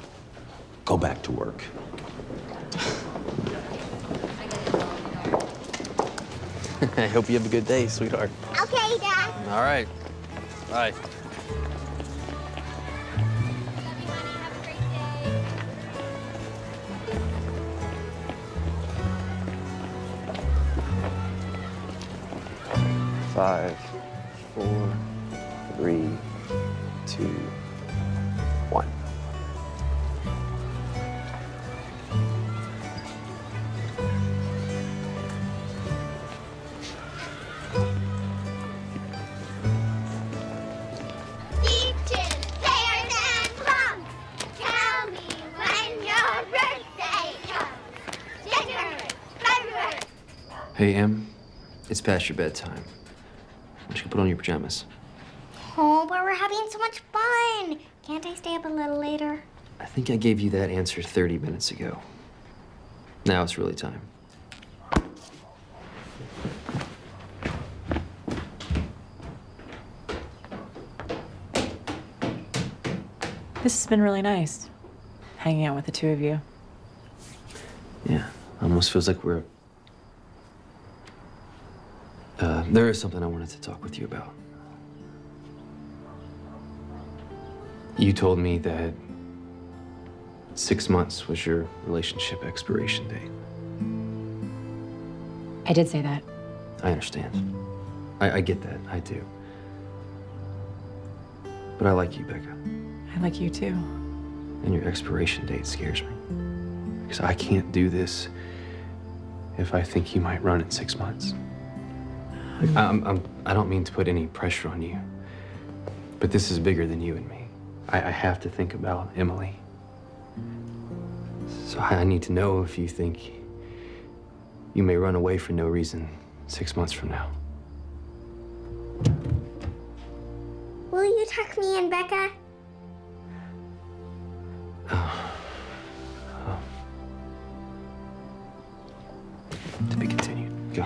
go back to work. I hope you have a good day, sweetheart. Okay, Dad. All right. Bye. Five, 4, 3, 2, 1. Hey, Em, it's past your bedtime. Why don't you put on your pajamas? Oh, but we're having so much fun. Can't I stay up a little later? I think I gave you that answer 30 minutes ago. Now it's really time. This has been really nice, hanging out with the two of you. Yeah, almost feels like we're... there is something I wanted to talk with you about. You told me that 6 months was your relationship expiration date. I did say that. I understand. I get that. I do. But I like you, Becca. I like you too. And your expiration date scares me. Because I can't do this if I think you might run in 6 months. Like, I don't mean to put any pressure on you, but this is bigger than you and me. I have to think about Emily. So I need to know if you think you may run away for no reason 6 months from now. Will you tuck me in, Becca? To be continued. Go.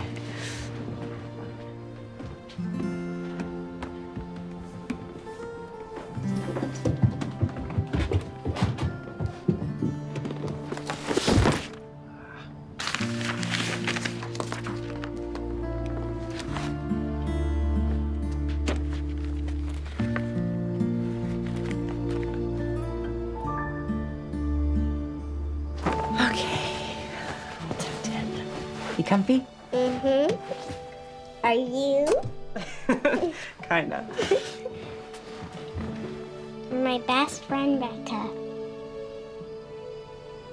You comfy? Mm-hmm. Are you? Kinda. You're my best friend, Becca.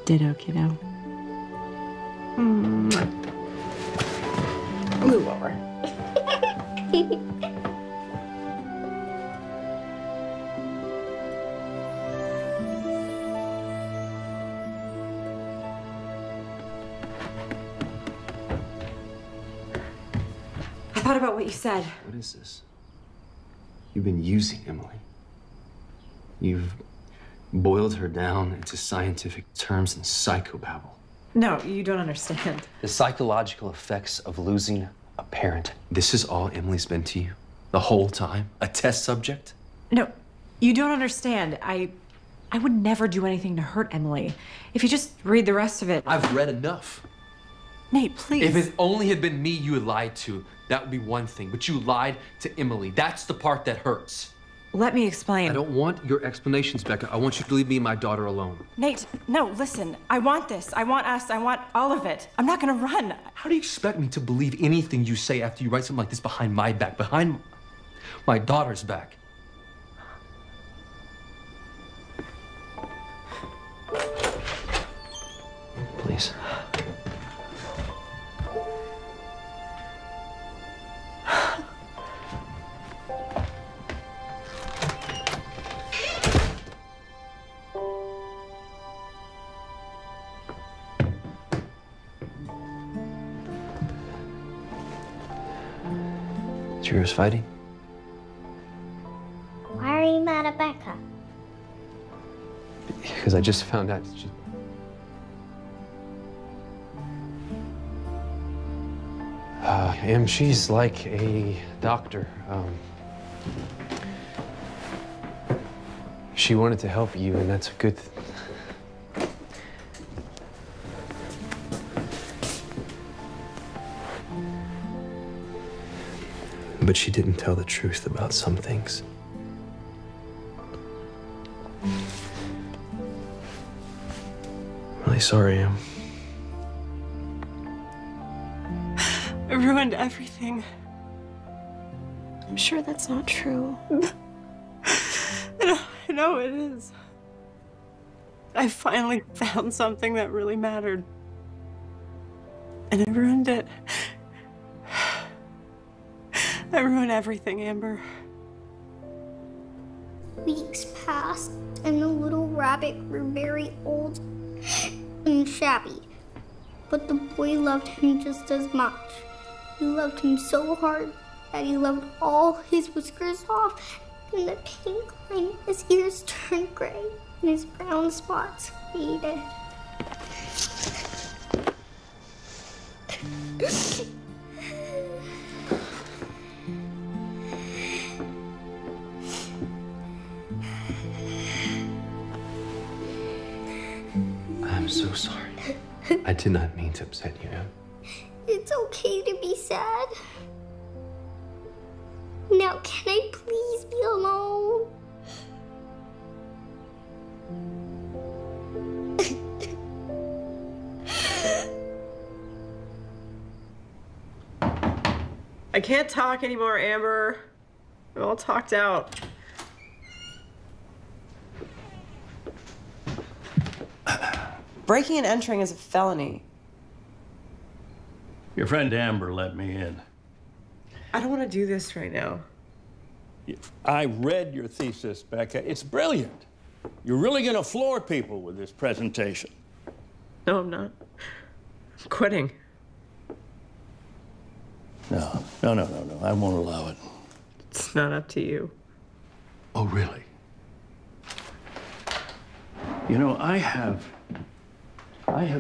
Ditto, kiddo. Move over. I thought about what you said. What is this? You've been using Emily. You've boiled her down into scientific terms and psychobabble. No, you don't understand. The psychological effects of losing a parent. This is all Emily's been to you? The whole time? A test subject? No, you don't understand. I would never do anything to hurt Emily. If you just read the rest of it. I've read enough. Nate, please. If it only had been me you had lied to, that would be one thing. But you lied to Emily. That's the part that hurts. Let me explain. I don't want your explanations, Becca. I want you to leave me and my daughter alone. Nate, no, listen. I want this. I want us. I want all of it. I'm not gonna run. How do you expect me to believe anything you say after you write something like this behind my back, behind my daughter's back? Please. Cheers, fighting? Why are you mad at Becca? Because I just found out she... she's like a doctor. She wanted to help you, and that's a good thing. But she didn't tell the truth about some things. I'm really sorry, Em. I ruined everything. I'm sure that's not true. I know it is. I finally found something that really mattered. And I ruined it. I ruined everything, Amber. Weeks passed, and the little rabbit grew very old and shabby. But the boy loved him just as much. He loved him so hard that he loved all his whiskers off, and the pink line in his ears turned gray, and his brown spots faded. I'm so sorry. I did not mean to upset you, Em. It's okay to be sad. Now, can I please be alone? I can't talk anymore, Amber. I'm all talked out. Breaking and entering is a felony. Your friend Amber let me in. I don't want to do this right now. I read your thesis, Becca. It's brilliant. You're really going to floor people with this presentation. No, I'm not. I'm quitting. No. I won't allow it. It's not up to you. Oh, really? You know, I have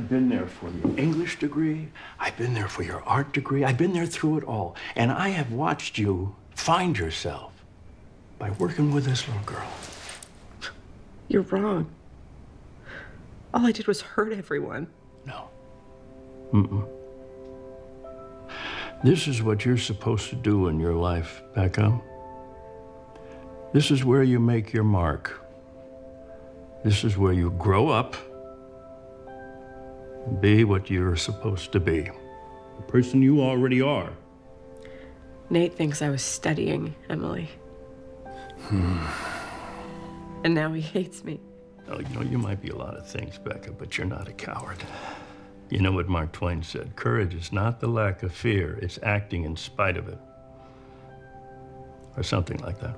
been there for your English degree. I've been there for your art degree. I've been there through it all. And I have watched you find yourself by working with this little girl. You're wrong. All I did was hurt everyone. No. Mm-mm. This is what you're supposed to do in your life, Becca. This is where you make your mark. This is where you grow up and be what you're supposed to be, the person you already are. Nate thinks I was studying, Emily. And now he hates me. Oh, you know, you might be a lot of things, Becca, but you're not a coward. You know what Mark Twain said? Courage is not the lack of fear, it's acting in spite of it. Or something like that.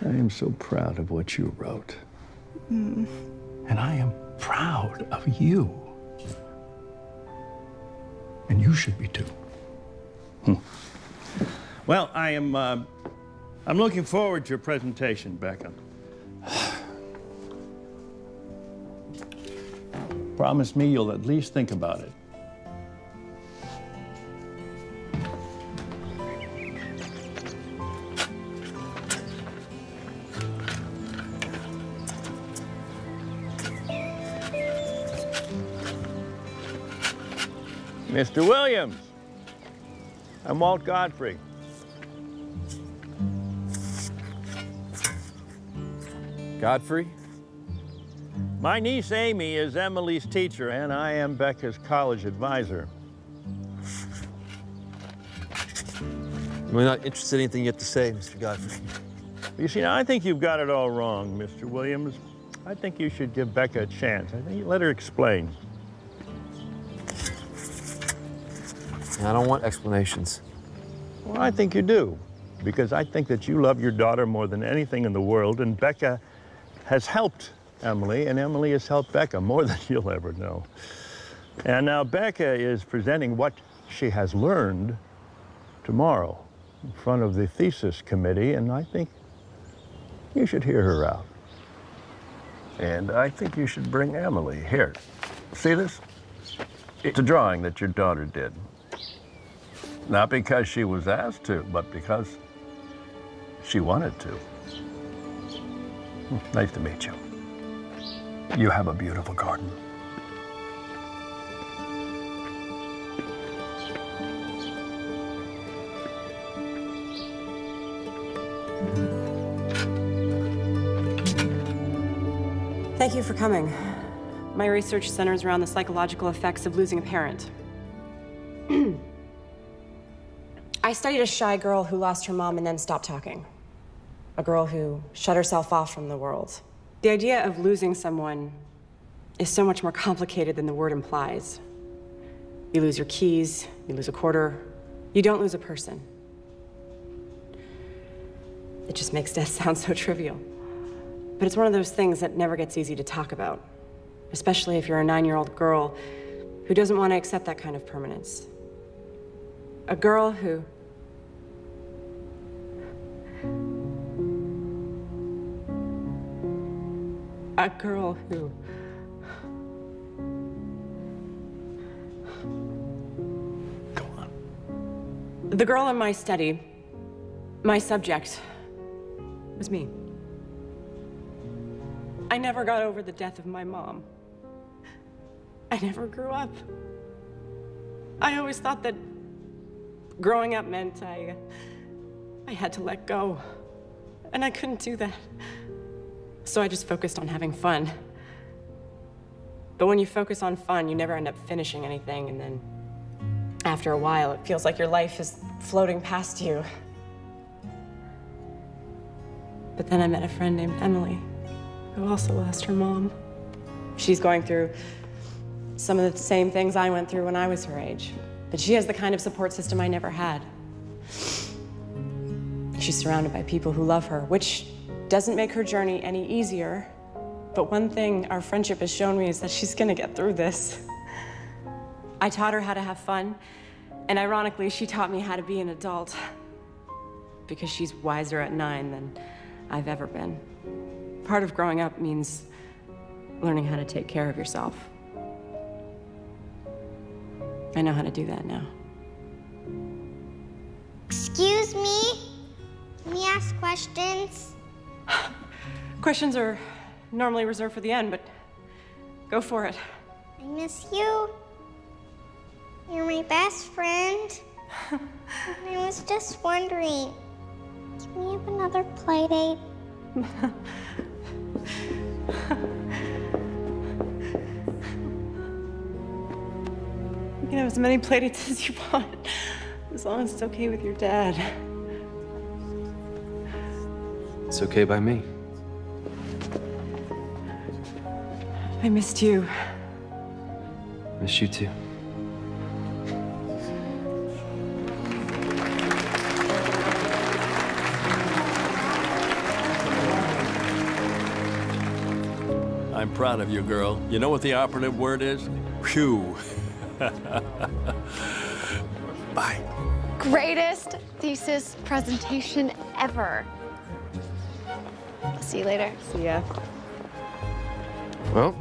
I am so proud of what you wrote. And I am proud of you. And you should be too. Well, I'm looking forward to your presentation, Becca. Promise me you'll at least think about it. Mr. Williams, I'm Walt Godfrey. Godfrey? My niece Amy is Emily's teacher, and I am Becca's college advisor. We're not interested in anything you have to say, Mr. Godfrey. You see, now I think you've got it all wrong, Mr. Williams. I think you should give Becca a chance. I think you let her explain. I don't want explanations. Well, I think you do, because I think that you love your daughter more than anything in the world, and Becca has helped Emily, and Emily has helped Becca more than you'll ever know. And now Becca is presenting what she has learned tomorrow in front of the thesis committee, and I think you should hear her out. And I think you should bring Emily here. See this? It's a drawing that your daughter did. Not because she was asked to, but because she wanted to. Nice to meet you. You have a beautiful garden. Thank you for coming. My research centers around the psychological effects of losing a parent. I studied a shy girl who lost her mom and then stopped talking. A girl who shut herself off from the world. The idea of losing someone is so much more complicated than the word implies. You lose your keys, you lose a quarter, you don't lose a person. It just makes death sound so trivial. But it's one of those things that never gets easy to talk about, especially if you're a 9-year-old girl who doesn't want to accept that kind of permanence. A girl who Go on. The girl in my study, my subject, was me. I never got over the death of my mom. I never grew up. I always thought that growing up meant I had to let go, and I couldn't do that. So I just focused on having fun. But when you focus on fun, you never end up finishing anything, and then After a while, it feels like your life is floating past you. But then I met a friend named Emily, who also lost her mom. She's going through some of the same things I went through when I was her age. But she has the kind of support system I never had. She's surrounded by people who love her, which doesn't make her journey any easier. But one thing our friendship has shown me is that she's gonna get through this. I taught her how to have fun, and ironically, she taught me how to be an adult. Because she's wiser at 9 than I've ever been. Part of growing up means learning how to take care of yourself. I know how to do that now. Excuse me? Can we ask questions? Questions are normally reserved for the end, but go for it. I miss you. You're my best friend. I was just wondering, can we have another play date? You can have as many playdates as you want, as long as it's okay with your dad. It's okay by me. I missed you. Miss you too. I'm proud of you, girl. You know what the operative word is? Phew. Bye. Greatest thesis presentation ever. See you later. See ya. Well.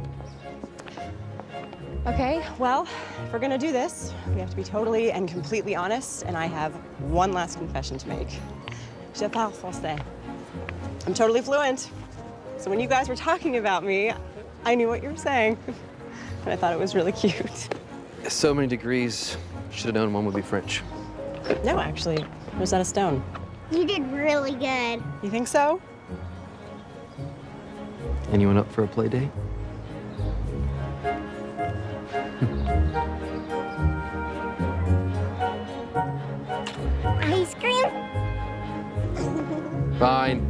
Okay, well, if we're gonna do this, we have to be totally and completely honest, and I have one last confession to make. Je parle français. I'm totally fluent. So when you guys were talking about me, I knew what you were saying. And I thought it was really cute. So many degrees. Should have known one would be French. No, actually, Rosetta Stone. You did really good. You think so? Anyone up for a play date? Ice cream? Fine.